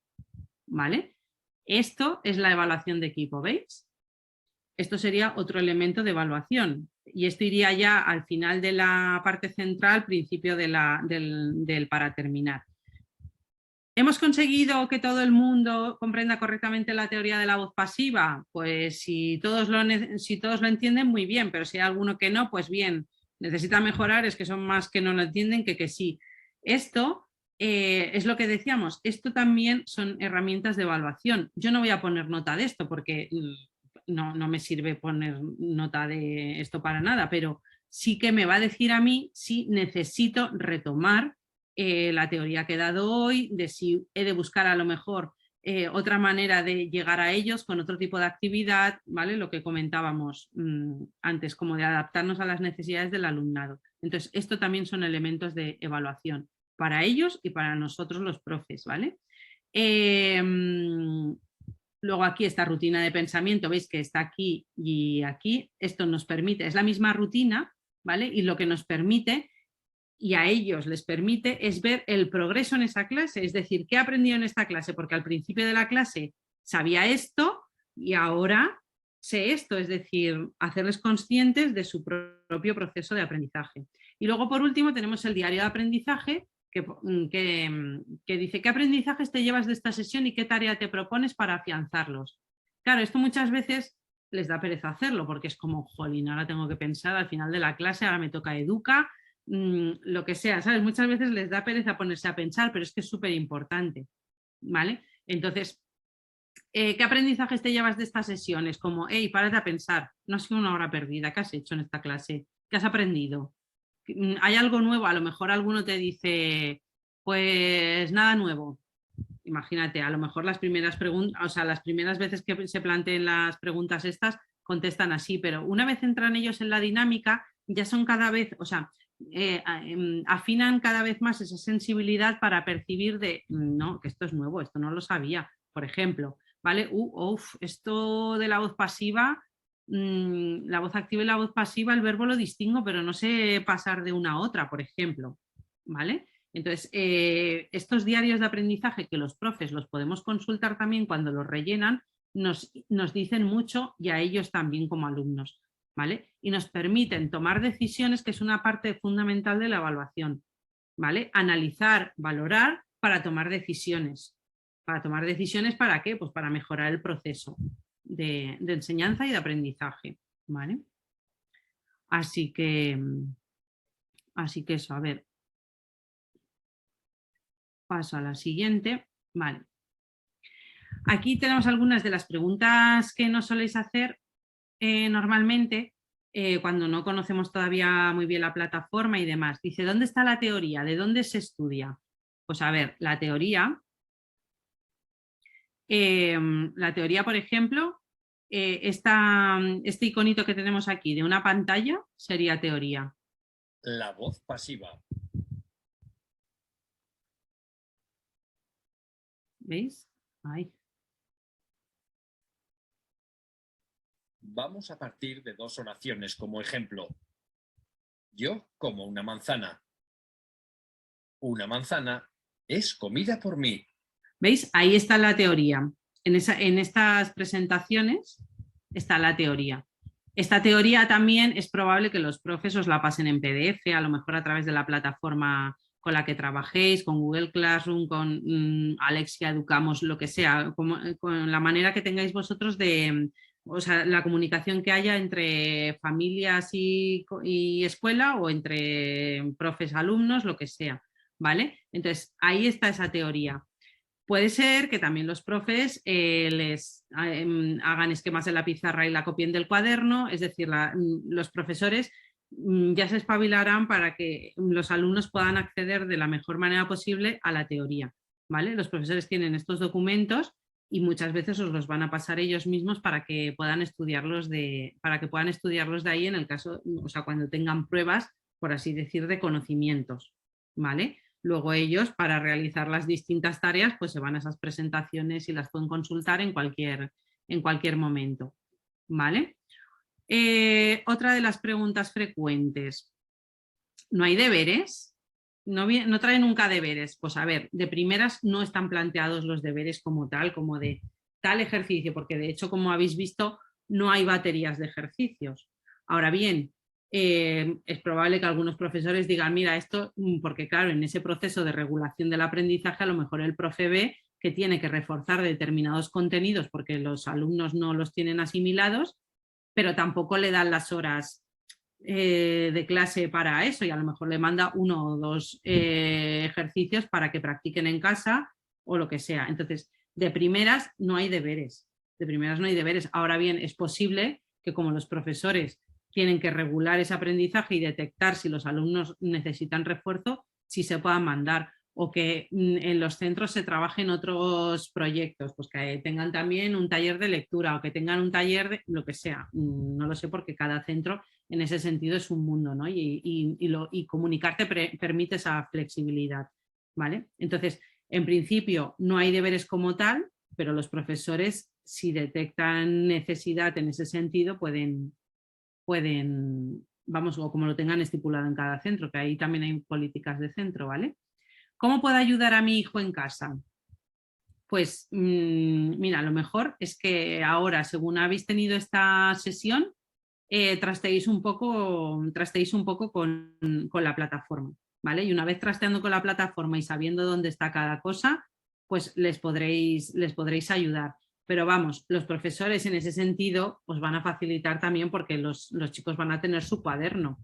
¿vale? Esto es la evaluación de equipo, ¿veis? Esto sería otro elemento de evaluación y esto iría ya al final de la parte central, principio del para terminar. ¿Hemos conseguido que todo el mundo comprenda correctamente la teoría de la voz pasiva? Pues si todos lo entienden, muy bien, pero si hay alguno que no, pues bien, necesita mejorar, es que son más que no lo entienden que sí. Esto es lo que decíamos, esto también son herramientas de evaluación. Yo no voy a poner nota de esto porque no me sirve poner nota de esto para nada, pero sí que me va a decir a mí si necesito retomar la teoría que he dado hoy, de si he de buscar a lo mejor otra manera de llegar a ellos con otro tipo de actividad, ¿vale? Lo que comentábamos antes, como de adaptarnos a las necesidades del alumnado. Entonces, esto también son elementos de evaluación para ellos y para nosotros los profes, ¿vale? Luego aquí esta rutina de pensamiento, veis que está aquí y aquí, esto nos permite, es la misma rutina, ¿vale? Y lo que nos permite y a ellos les permite es ver el progreso en esa clase, es decir, ¿qué he aprendido en esta clase? Porque al principio de la clase sabía esto y ahora sé esto, es decir, hacerles conscientes de su propio proceso de aprendizaje. Y luego, por último, tenemos el diario de aprendizaje que dice ¿qué aprendizajes te llevas de esta sesión y qué tarea te propones para afianzarlos? Claro, esto muchas veces les da pereza hacerlo porque es como, jolín, ahora tengo que pensar al final de la clase, ahora me toca educa, lo que sea, ¿sabes? Muchas veces les da pereza ponerse a pensar, pero es que es súper importante, ¿vale? Entonces, ¿qué aprendizajes te llevas de estas sesiones? Como, hey, párate a pensar, no ha sido una hora perdida, ¿qué has hecho en esta clase? ¿Qué has aprendido? ¿Hay algo nuevo? A lo mejor alguno te dice, pues nada nuevo. Imagínate, a lo mejor las primeras preguntas, o sea, las primeras veces que se planteen las preguntas estas, contestan así, pero una vez entran ellos en la dinámica, ya son cada vez, o sea, afinan cada vez más esa sensibilidad para percibir de, no, que esto es nuevo, esto no lo sabía, por ejemplo, ¿vale? Esto de la voz pasiva, la voz activa y la voz pasiva, el verbo lo distingo, pero no sé pasar de una a otra, por ejemplo, ¿vale? Entonces, estos diarios de aprendizaje que los profes los podemos consultar también cuando los rellenan, nos dicen mucho y a ellos también como alumnos, ¿vale? Y nos permiten tomar decisiones, que es una parte fundamental de la evaluación, ¿vale? Analizar, valorar para tomar decisiones. ¿Para tomar decisiones para qué? Pues para mejorar el proceso de enseñanza y de aprendizaje, ¿vale? Así que eso, a ver. Paso a la siguiente. Vale. Aquí tenemos algunas de las preguntas que nos soléis hacer normalmente cuando no conocemos todavía muy bien la plataforma y demás. Dice, ¿dónde está la teoría? ¿De dónde se estudia? Pues a ver, la teoría, por ejemplo, este iconito que tenemos aquí de una pantalla sería teoría. La voz pasiva. ¿Veis? Ahí. Vamos a partir de dos oraciones como ejemplo. Yo como una manzana. Una manzana es comida por mí. ¿Veis? Ahí está la teoría. En estas presentaciones está la teoría. Esta teoría también es probable que los profes os la pasen en PDF, a lo mejor a través de la plataforma con la que trabajéis, con Google Classroom, con Alexia, Educamos, lo que sea, con la manera que tengáis vosotros de o sea, la comunicación que haya entre familias y escuela o entre profes, alumnos, lo que sea, ¿vale? Entonces, ahí está esa teoría. Puede ser que también los profes les hagan esquemas en la pizarra y la copien del cuaderno, es decir, los profesores ya se espabilarán para que los alumnos puedan acceder de la mejor manera posible a la teoría, ¿vale? Los profesores tienen estos documentos y muchas veces os los van a pasar ellos mismos para que puedan estudiarlos de ahí en el caso, o sea, cuando tengan pruebas, por así decir, de conocimientos, ¿vale? Luego ellos, para realizar las distintas tareas, pues se van a esas presentaciones y las pueden consultar en cualquier momento, ¿vale? Otra de las preguntas frecuentes. ¿No hay deberes? ¿No trae nunca deberes? Pues a ver, de primeras no están planteados los deberes como tal, como de tal ejercicio, porque de hecho, como habéis visto, no hay baterías de ejercicios. Ahora bien, es probable que algunos profesores digan, mira, esto, porque claro, en ese proceso de regulación del aprendizaje, a lo mejor el profe ve que tiene que reforzar determinados contenidos porque los alumnos no los tienen asimilados, pero tampoco le dan las horas de clase para eso y a lo mejor le manda 1 o 2 ejercicios para que practiquen en casa o lo que sea. Entonces, de primeras no hay deberes. Ahora bien, es posible que como los profesores tienen que regular ese aprendizaje y detectar si los alumnos necesitan refuerzo, si se puedan mandar, o que en los centros se trabajen otros proyectos, pues que tengan también un taller de lectura o que tengan un taller de lo que sea. No lo sé porque cada centro en ese sentido es un mundo, ¿no? Y comunicarte permite esa flexibilidad, ¿vale? Entonces, en principio no hay deberes como tal, pero los profesores, si detectan necesidad en ese sentido, pueden, vamos, o como lo tengan estipulado en cada centro, que ahí también hay políticas de centro, ¿vale? ¿Cómo puedo ayudar a mi hijo en casa? Pues mira, lo mejor es que ahora, según habéis tenido esta sesión, trasteéis un poco con la plataforma, ¿vale? Y una vez trasteando con la plataforma y sabiendo dónde está cada cosa, pues les podréis ayudar. Pero vamos, los profesores en ese sentido os van a facilitar también porque los chicos van a tener su cuaderno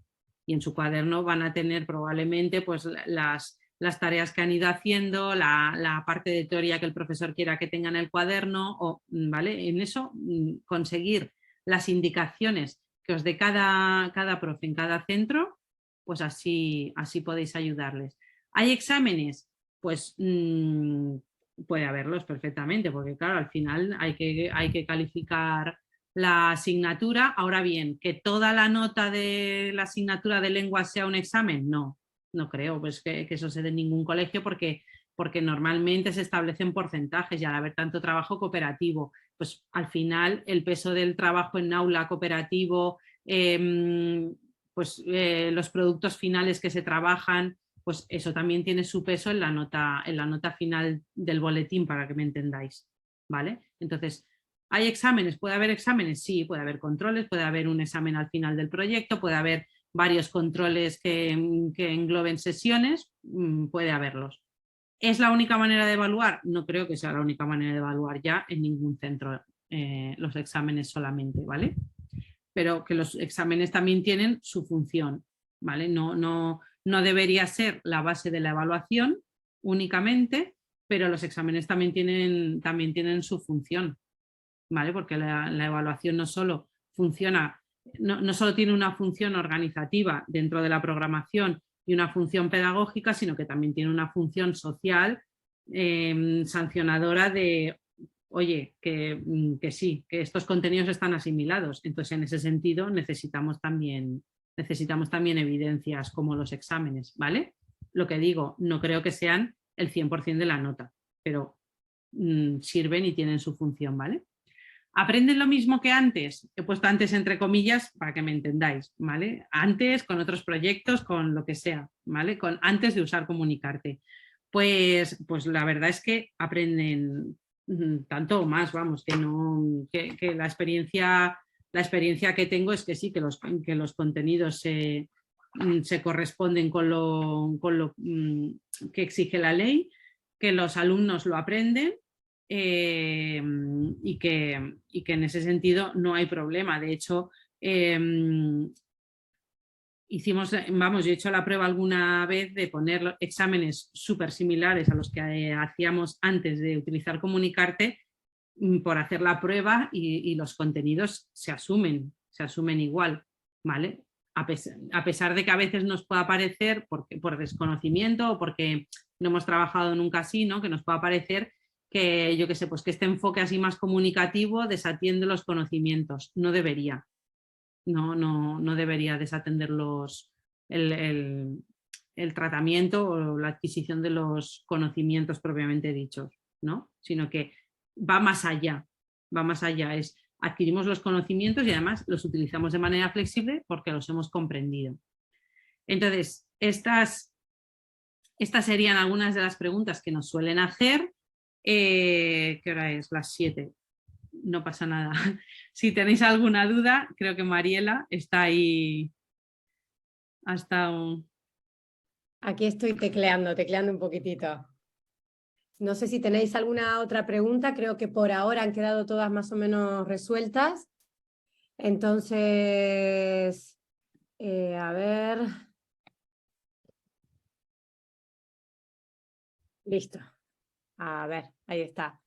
y en su cuaderno van a tener probablemente pues las tareas que han ido haciendo, la parte de teoría que el profesor quiera que tenga en el cuaderno, ¿vale? En eso conseguir las indicaciones que os dé cada profe en cada centro, pues así podéis ayudarles. ¿Hay exámenes? Pues puede haberlos perfectamente, porque claro, al final hay que calificar la asignatura. Ahora bien, ¿que toda la nota de la asignatura de lengua sea un examen? No creo pues que eso se dé en ningún colegio porque normalmente se establecen porcentajes y al haber tanto trabajo cooperativo, pues al final el peso del trabajo en aula cooperativo, los productos finales que se trabajan, pues eso también tiene su peso en la nota final del boletín, para que me entendáis, ¿vale? Entonces, ¿hay exámenes? ¿Puede haber exámenes? Sí, puede haber controles, puede haber un examen al final del proyecto, puede haber varios controles que engloben sesiones, puede haberlos. ¿Es la única manera de evaluar? No creo que sea la única manera de evaluar ya en ningún centro los exámenes solamente, ¿vale? Pero que los exámenes también tienen su función, ¿vale? No debería ser la base de la evaluación únicamente, pero los exámenes también tienen su función, ¿vale? Porque la evaluación no solo funciona, no solo tiene una función organizativa dentro de la programación y una función pedagógica, sino que también tiene una función social sancionadora de, oye, que sí, que estos contenidos están asimilados. Entonces, en ese sentido, necesitamos también evidencias como los exámenes, ¿vale? Lo que digo, no creo que sean el 100% de la nota, pero sirven y tienen su función, ¿vale? ¿Aprenden lo mismo que antes? He puesto antes entre comillas para que me entendáis, ¿vale? Antes, con otros proyectos, con lo que sea, ¿vale? Antes de usar Comunicarte. Pues la verdad es que aprenden tanto o más, vamos, que la experiencia que tengo es que sí, que los contenidos se corresponden con lo que exige la ley, que los alumnos lo aprenden y que en ese sentido no hay problema. De hecho, hicimos, vamos, yo he hecho la prueba alguna vez de poner exámenes súper similares a los que hacíamos antes de utilizar Comunicarte, por hacer la prueba, y los contenidos se asumen igual, ¿vale? A pesar de que a veces nos pueda parecer, por desconocimiento o porque no hemos trabajado nunca así, ¿no? Que nos pueda parecer que, yo qué sé, pues que este enfoque así más comunicativo desatiende los conocimientos. No debería. No debería desatender el tratamiento o la adquisición de los conocimientos propiamente dichos, ¿no? Sino que va más allá, adquirimos los conocimientos y además los utilizamos de manera flexible porque los hemos comprendido. Entonces, estas serían algunas de las preguntas que nos suelen hacer. ¿Qué hora es? Las 7. No pasa nada. Si tenéis alguna duda, creo que Mariela está ahí. Ha estado... Aquí estoy tecleando un poquitito. No sé si tenéis alguna otra pregunta, creo que por ahora han quedado todas más o menos resueltas. Entonces, a ver. Listo. A ver, ahí está.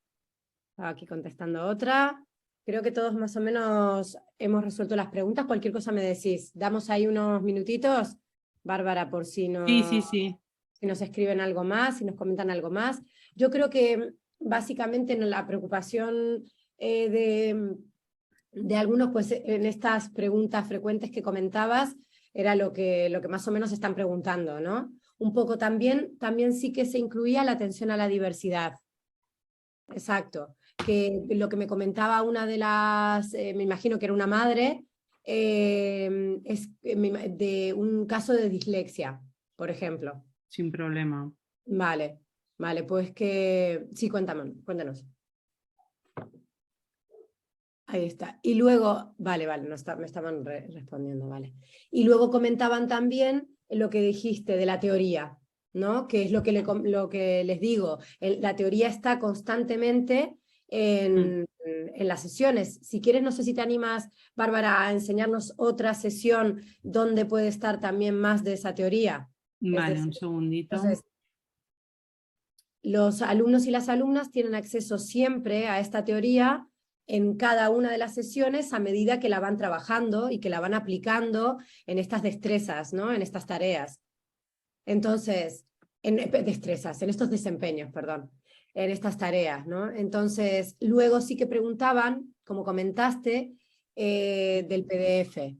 Estaba aquí contestando otra. Creo que todos más o menos hemos resuelto las preguntas. Cualquier cosa me decís. Damos ahí unos minutitos, Bárbara, por si no... Sí. Si nos escriben algo más, si nos comentan algo más. Yo creo que básicamente la preocupación de algunos, pues en estas preguntas frecuentes que comentabas, era lo que más o menos están preguntando, ¿no? Un poco también sí que se incluía la atención a la diversidad. Exacto. Que lo que me comentaba una de las, me imagino que era una madre, es de un caso de dislexia, por ejemplo. Sin problema. Vale, pues que... Sí, cuéntanos. Ahí está. Y luego, vale, me estaban respondiendo, vale. Y luego comentaban también lo que dijiste de la teoría, ¿no? Que es lo que les digo. La teoría está constantemente en las sesiones. Si quieres, no sé si te animas, Bárbara, a enseñarnos otra sesión donde puede estar también más de esa teoría. Vale, un segundito. Entonces, los alumnos y las alumnas tienen acceso siempre a esta teoría en cada una de las sesiones a medida que la van trabajando y que la van aplicando en estas destrezas, ¿no? En estas tareas. Entonces, en estos desempeños, perdón, en estas tareas, ¿no? Entonces, luego sí que preguntaban, como comentaste, del PDF.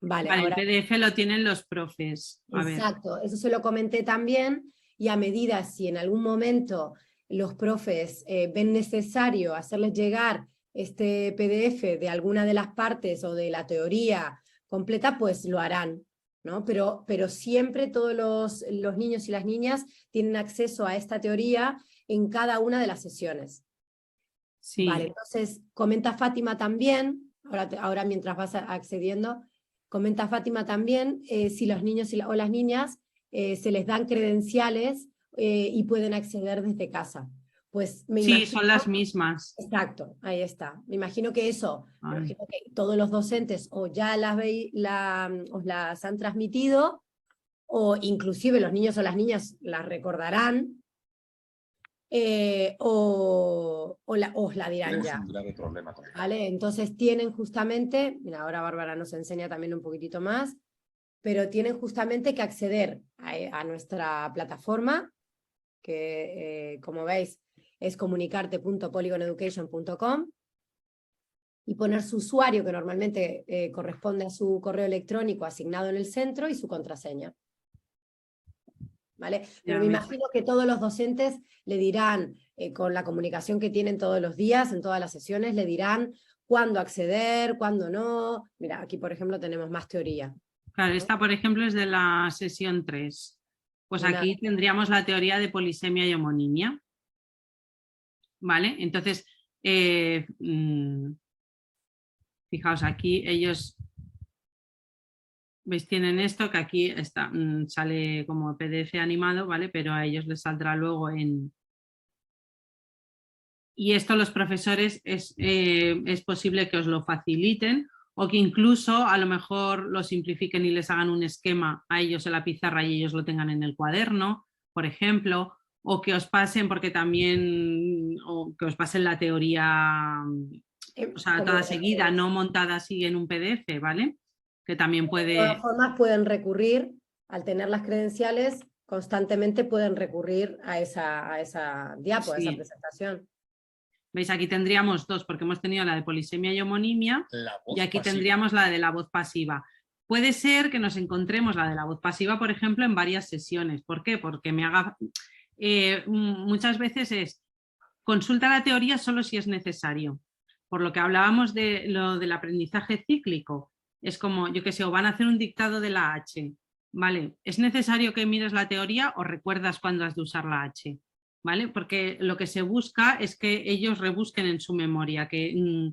Vale, ahora... el PDF lo tienen los profes. Exacto, eso se lo comenté también, y a medida si en algún momento los profes ven necesario hacerles llegar este PDF de alguna de las partes o de la teoría completa, pues lo harán, ¿no? Pero siempre todos los niños y las niñas tienen acceso a esta teoría en cada una de las sesiones. Sí. Vale, entonces comenta Fátima también, ahora mientras vas accediendo, comenta Fátima también si los niños o las niñas se les dan credenciales y pueden acceder desde casa. Pues me imagino... Sí, son las mismas. Exacto, ahí está. Me imagino que me imagino que todos los docentes o ya os las han transmitido, o inclusive los niños o las niñas las recordarán, os la dirán ya. Un grave problema con ¿Vale? Entonces tienen justamente, mira, ahora Bárbara nos enseña también un poquitito más, pero tienen justamente que acceder a nuestra plataforma, que como veis es comunicarte.polygoneducation.com, y poner su usuario, que normalmente corresponde a su correo electrónico asignado en el centro, y su contraseña. ¿Vale? Pero me imagino que todos los docentes le dirán, con la comunicación que tienen todos los días, en todas las sesiones, le dirán cuándo acceder, cuándo no. Mira, aquí por ejemplo tenemos más teoría. Claro, esta por ejemplo es de la sesión 3. Pues aquí tendríamos la teoría de polisemia y homonimia. ¿Vale? Entonces, fijaos, aquí ellos... ¿Veis? Tienen esto, que aquí está, sale como PDF animado, ¿vale? Pero a ellos les saldrá luego en Y esto los profesores es posible que os lo faciliten o que incluso a lo mejor lo simplifiquen y les hagan un esquema a ellos en la pizarra y ellos lo tengan en el cuaderno, por ejemplo, o que os pasen, porque también, o que os pasen la teoría, o sea, toda seguida, no montada así en un PDF, ¿vale? Que también puede... De todas formas pueden recurrir, al tener las credenciales, constantemente pueden recurrir a esa diapo, a esa Sí. presentación. ¿Veis? Aquí tendríamos dos, porque hemos tenido la de polisemia y homonimia, y aquí pasiva. tendríamos la de la voz pasiva. Puede ser que nos encontremos la de la voz pasiva, por ejemplo, en varias sesiones. ¿Por qué? Porque muchas veces es consulta la teoría solo si es necesario. Por lo que hablábamos de lo del aprendizaje cíclico, es como, yo qué sé, o van a hacer un dictado de la H, ¿vale? ¿Es necesario que mires la teoría o recuerdas cuándo has de usar la H? ¿Vale? Porque lo que se busca es que ellos rebusquen en su memoria, que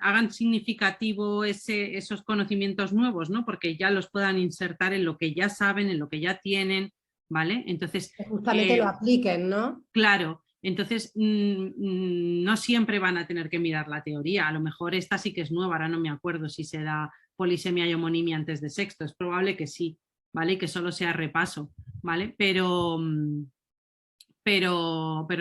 hagan significativo esos conocimientos nuevos, ¿no? Porque ya los puedan insertar en lo que ya saben, en lo que ya tienen, ¿vale? Entonces, Que justamente lo apliquen, ¿no? claro, entonces no siempre van a tener que mirar la teoría, a lo mejor esta sí que es nueva, ahora no me acuerdo si se da polisemia y homonimia antes de sexto, es probable que sí, ¿vale? Y que solo sea repaso, ¿vale? Pero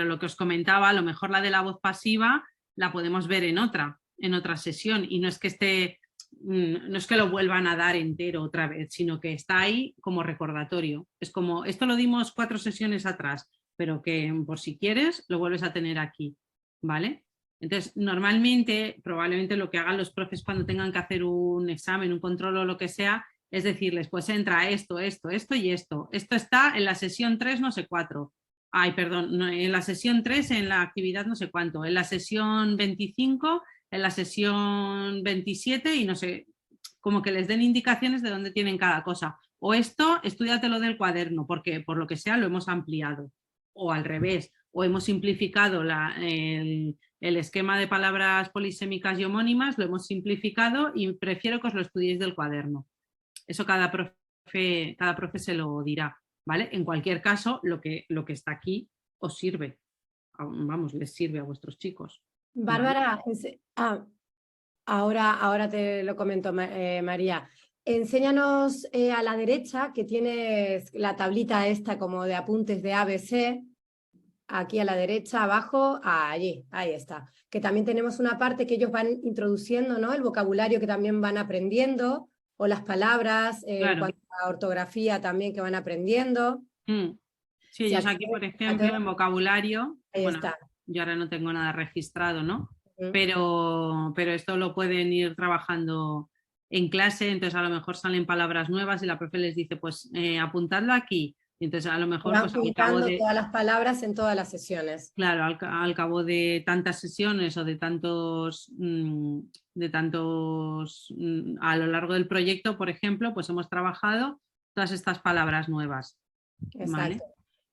lo que os comentaba, a lo mejor la de la voz pasiva la podemos ver en otra sesión y no es que no es que lo vuelvan a dar entero otra vez, sino que está ahí como recordatorio. Es como, esto lo dimos 4 sesiones atrás, pero que por si quieres lo vuelves a tener aquí, ¿vale? Entonces, normalmente, probablemente lo que hagan los profes cuando tengan que hacer un examen, un control o lo que sea, es decirles, pues entra esto, esto, esto y esto. Esto está en la sesión 3, no sé 4. Ay, perdón, no, en la sesión 3, en la actividad no sé cuánto, en la sesión 25, en la sesión 27 y no sé, como que les den indicaciones de dónde tienen cada cosa. O esto, estudiatelo del cuaderno, porque por lo que sea lo hemos ampliado. O al revés, o hemos simplificado el esquema de palabras polisémicas y homónimas, lo hemos simplificado y prefiero que os lo estudiéis del cuaderno. Eso cada profe se lo dirá. ¿Vale? En cualquier caso, lo que está aquí os sirve, vamos, les sirve a vuestros chicos. Bárbara, ahora te lo comento, María. Enséñanos a la derecha, que tienes la tablita esta como de apuntes de ABC, aquí a la derecha, abajo, allí, ahí está. Que también tenemos una parte que ellos van introduciendo, ¿no? El vocabulario que también van aprendiendo, o las palabras, claro. en cuanto a ortografía también que van aprendiendo. Sí, ellos aquí, por ejemplo, en vocabulario, bueno, está. yo ahora no tengo nada registrado, ¿no? Pero esto lo pueden ir trabajando en clase, entonces a lo mejor salen palabras nuevas y la profe les dice, pues apuntadlo aquí. Entonces a lo mejor van pues, juntando todas las palabras en todas las sesiones. Claro, al cabo de tantas sesiones o de tantos a lo largo del proyecto, por ejemplo, pues hemos trabajado todas estas palabras nuevas. Exacto. ¿Vale?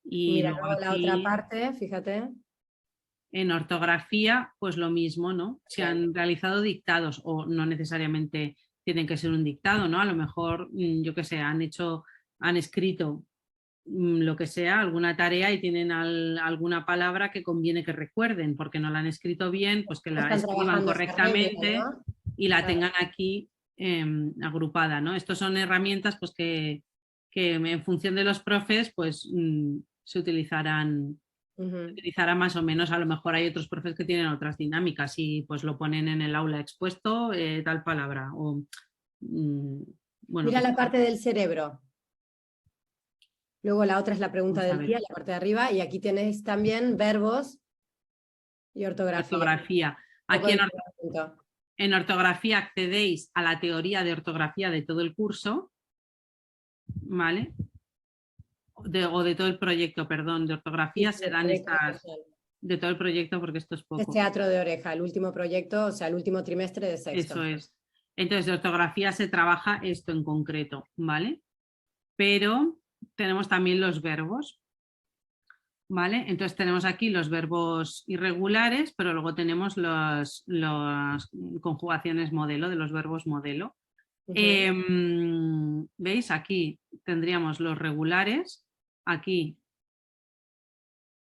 Y mira, luego luego la aquí, otra parte, fíjate. En ortografía, pues lo mismo, ¿no? Se han realizado dictados o no necesariamente tienen que ser un dictado, ¿no? A lo mejor, yo qué sé, han escrito lo que sea, alguna tarea y tienen alguna palabra que conviene que recuerden, porque no la han escrito bien, pues que la escriban correctamente, ¿no? Y la tengan aquí agrupada, ¿no? Estos son herramientas pues que en función de los profes pues se utilizarán más o menos. A lo mejor hay otros profes que tienen otras dinámicas y pues lo ponen en el aula expuesto tal palabra o bueno, mira la parte del cerebro. Luego la otra es la pregunta del día, la parte de arriba, y aquí tenéis también verbos y ortografía. Aquí en ortografía accedéis a la teoría de ortografía de todo el curso, ¿vale? O de todo el proyecto, perdón, de ortografía se dan estas... De todo el proyecto, porque esto es poco. Es teatro de oreja, el último proyecto, o sea, el último trimestre de sexto. Eso es. Entonces, de ortografía se trabaja esto en concreto, ¿vale? Pero tenemos también los verbos, ¿vale? Entonces tenemos aquí los verbos irregulares, pero luego tenemos las conjugaciones modelo, de los verbos modelo. ¿Veis? Aquí tendríamos los regulares, aquí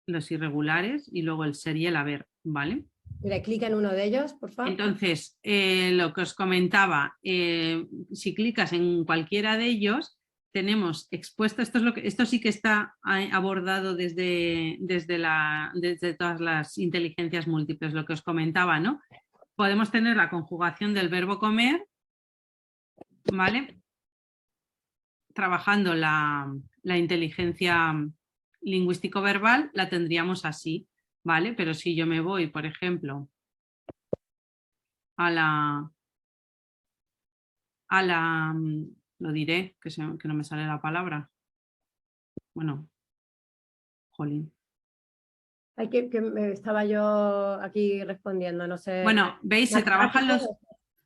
los irregulares y luego el ser y el haber, ¿vale? Mira, clica en uno de ellos, por favor. Entonces, lo que os comentaba, si clicas en cualquiera de ellos, tenemos expuesto, esto sí que está abordado desde todas las inteligencias múltiples, lo que os comentaba, ¿no? Podemos tener la conjugación del verbo comer, ¿vale? Trabajando la inteligencia lingüístico-verbal, la tendríamos así, ¿vale? Pero si yo me voy, por ejemplo, lo diré, que no me sale la palabra. Bueno, jolín. Ay, que estaba yo aquí respondiendo, no sé. Bueno, veis, se trabajan los...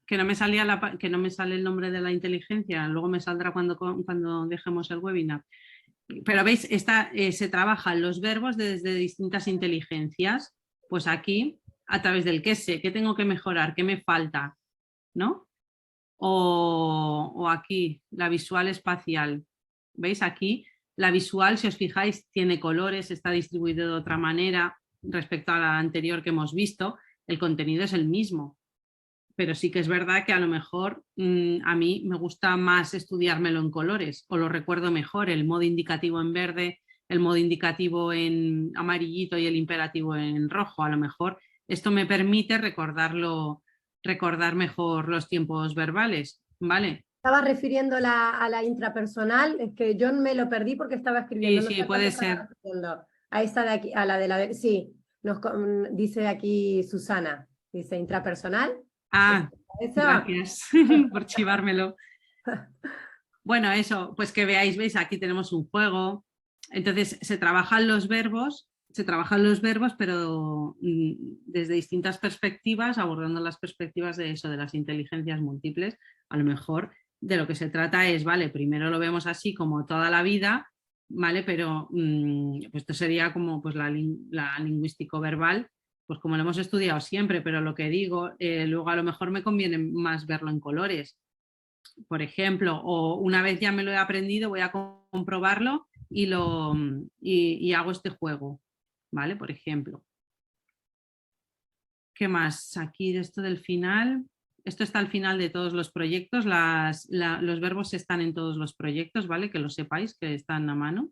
Que no me sale el nombre de la inteligencia, luego me saldrá cuando dejemos el webinar. Pero veis, se trabajan los verbos desde distintas inteligencias. Pues aquí, a través del qué sé, qué tengo que mejorar, qué me falta, ¿no? O aquí, la visual espacial. ¿Veis? Aquí, la visual, si os fijáis, tiene colores, está distribuido de otra manera respecto a la anterior que hemos visto. El contenido es el mismo. Pero sí que es verdad que a lo mejor a mí me gusta más estudiármelo en colores o lo recuerdo mejor, el modo indicativo en verde, el modo indicativo en amarillito y el imperativo en rojo. A lo mejor esto me permite recordar mejor los tiempos verbales, ¿vale? Estaba refiriendo a la intrapersonal, es que yo me lo perdí porque estaba escribiendo. Sí, puede ser. A esta de aquí, a la de la... Sí, dice aquí Susana, dice intrapersonal. Ah, ¿Eso? gracias por chivármelo. Bueno, eso, pues que veáis, veis, aquí tenemos un juego. Entonces se trabajan los verbos, pero desde distintas perspectivas, abordando las perspectivas de eso, de las inteligencias múltiples. A lo mejor de lo que se trata es, vale, primero lo vemos así como toda la vida, ¿vale? Pero pues esto sería como pues, la lingüístico-verbal, pues como lo hemos estudiado siempre, pero lo que digo, luego a lo mejor me conviene más verlo en colores, por ejemplo, o una vez ya me lo he aprendido, voy a comprobarlo y hago este juego, ¿vale? Por ejemplo. ¿Qué más? Aquí de esto del final. Esto está al final de todos los proyectos, los verbos están en todos los proyectos, ¿vale? Que lo sepáis, que están a mano.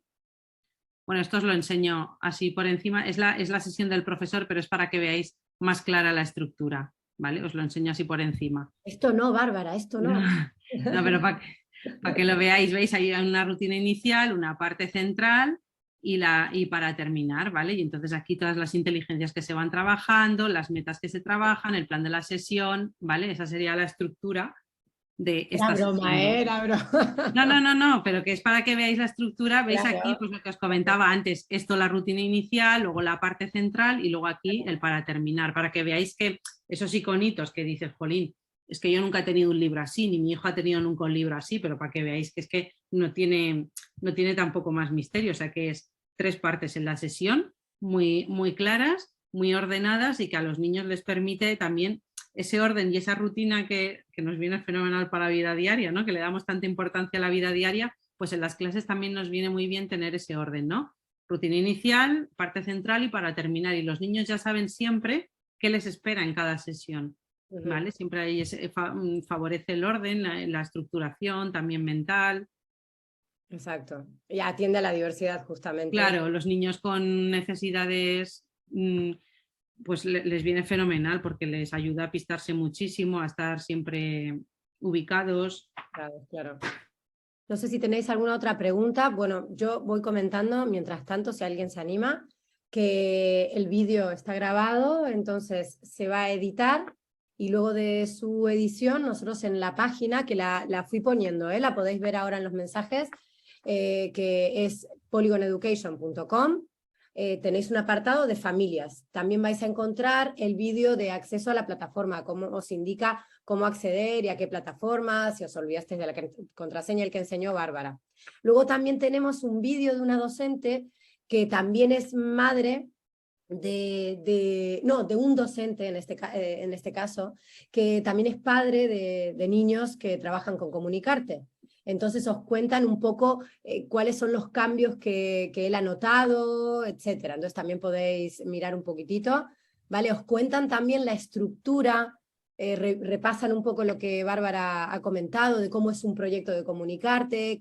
Bueno, esto os lo enseño así por encima, es la sesión del profesor, pero es para que veáis más clara la estructura, ¿vale? Os lo enseño así por encima. Esto no, Bárbara, esto no. No, pero para que lo veáis, veis, hay una rutina inicial, una parte central y para terminar, ¿vale? Y entonces aquí todas las inteligencias que se van trabajando, las metas que se trabajan, el plan de la sesión, ¿vale? Esa sería la estructura de esta sesión. Era broma. No, pero que es para que veáis la estructura, veis claro. Aquí pues lo que os comentaba antes, esto la rutina inicial, luego la parte central y luego aquí el para terminar, para que veáis que esos iconitos que dices, jolín, es que yo nunca he tenido un libro así, ni mi hijo ha tenido nunca un libro así, pero para que veáis que es que no tiene tampoco más misterio, o sea que es 3 partes en la sesión, muy, muy claras, muy ordenadas y que a los niños les permite también ese orden y esa rutina que nos viene fenomenal para la vida diaria, ¿no? Que le damos tanta importancia a la vida diaria, pues en las clases también nos viene muy bien tener ese orden, ¿no? Rutina inicial, parte central y para terminar. Y los niños ya saben siempre qué les espera en cada sesión, ¿vale? Siempre ahí favorece el orden, la estructuración, también mental. Exacto. Y atiende a la diversidad justamente. Claro, los niños con necesidades... pues les viene fenomenal porque les ayuda a pistarse muchísimo, a estar siempre ubicados. Claro. No sé si tenéis alguna otra pregunta. Bueno, yo voy comentando, mientras tanto, si alguien se anima, que el vídeo está grabado, entonces se va a editar y luego de su edición, nosotros en la página, que la fui poniendo, la podéis ver ahora en los mensajes, que es polygoneducation.com. Tenéis un apartado de familias. También vais a encontrar el vídeo de acceso a la plataforma, cómo os indica cómo acceder y a qué plataforma, si os olvidasteis de la contraseña, el que enseñó Bárbara. Luego también tenemos un vídeo de una docente que también es madre de un docente en este caso, que también es padre de niños que trabajan con Comunicarte. Entonces os cuentan un poco cuáles son los cambios que él ha notado, etc. Entonces también podéis mirar un poquitito, ¿vale? Os cuentan también la estructura, repasan un poco lo que Bárbara ha comentado, de cómo es un proyecto de comunicarte,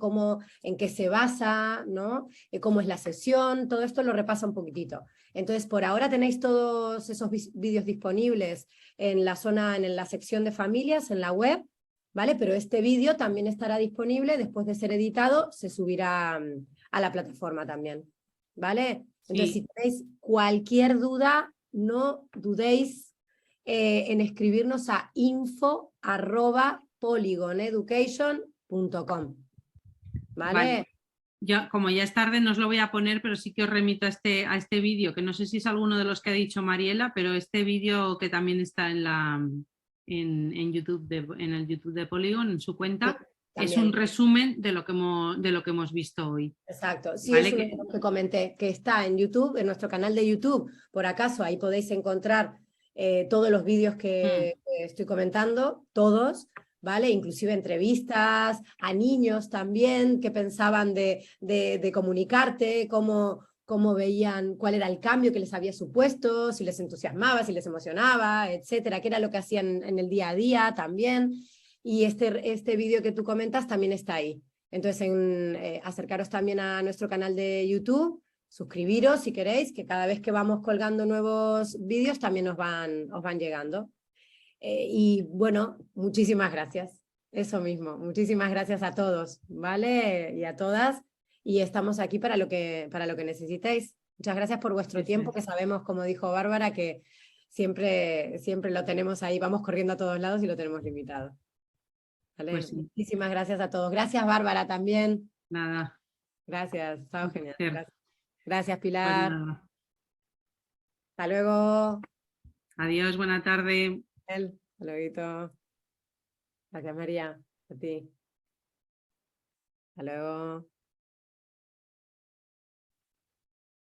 en qué se basa, ¿no? Cómo es la sesión, todo esto lo repasa un poquitito. Entonces, por ahora tenéis todos esos vídeos disponibles en la sección de familias, en la web, ¿vale? Pero este vídeo también estará disponible, después de ser editado, se subirá a la plataforma también, ¿vale? Entonces, Sí. si tenéis cualquier duda, no dudéis en escribirnos a info@polygoneducation.com, ¿vale? Yo, como ya es tarde, no os lo voy a poner, pero sí que os remito a este vídeo, que no sé si es alguno de los que ha dicho Mariela, pero este vídeo que también está en YouTube, en el YouTube de Polygon, en su cuenta, es un resumen de lo que hemos visto hoy. Exacto, sí, ¿Vale? es uno de los que comenté, que está en YouTube, en nuestro canal de YouTube, por acaso, ahí podéis encontrar todos los vídeos que estoy comentando, todos, ¿vale? Inclusive entrevistas a niños también que pensaban de comunicarte, cómo veían, cuál era el cambio que les había supuesto, si les entusiasmaba, si les emocionaba, etcétera, qué era lo que hacían en el día a día también. Y este vídeo que tú comentas también está ahí. Entonces, acercaros también a nuestro canal de YouTube, suscribiros si queréis, que cada vez que vamos colgando nuevos vídeos también os van llegando. Y bueno, muchísimas gracias. Eso mismo, muchísimas gracias a todos, ¿vale? Y a todas. Y estamos aquí para lo que necesitéis. Muchas gracias por vuestro tiempo, que sabemos, como dijo Bárbara, que siempre lo tenemos ahí, vamos corriendo a todos lados y lo tenemos limitado. ¿Vale? Pues sí. Muchísimas gracias a todos. Gracias, Bárbara, también. Nada. Gracias, estaba genial. Gracias. Gracias, Pues Pilar. nada. Hasta luego. Adiós, buena tarde. Hasta luego. Gracias, María. A ti. Hasta luego.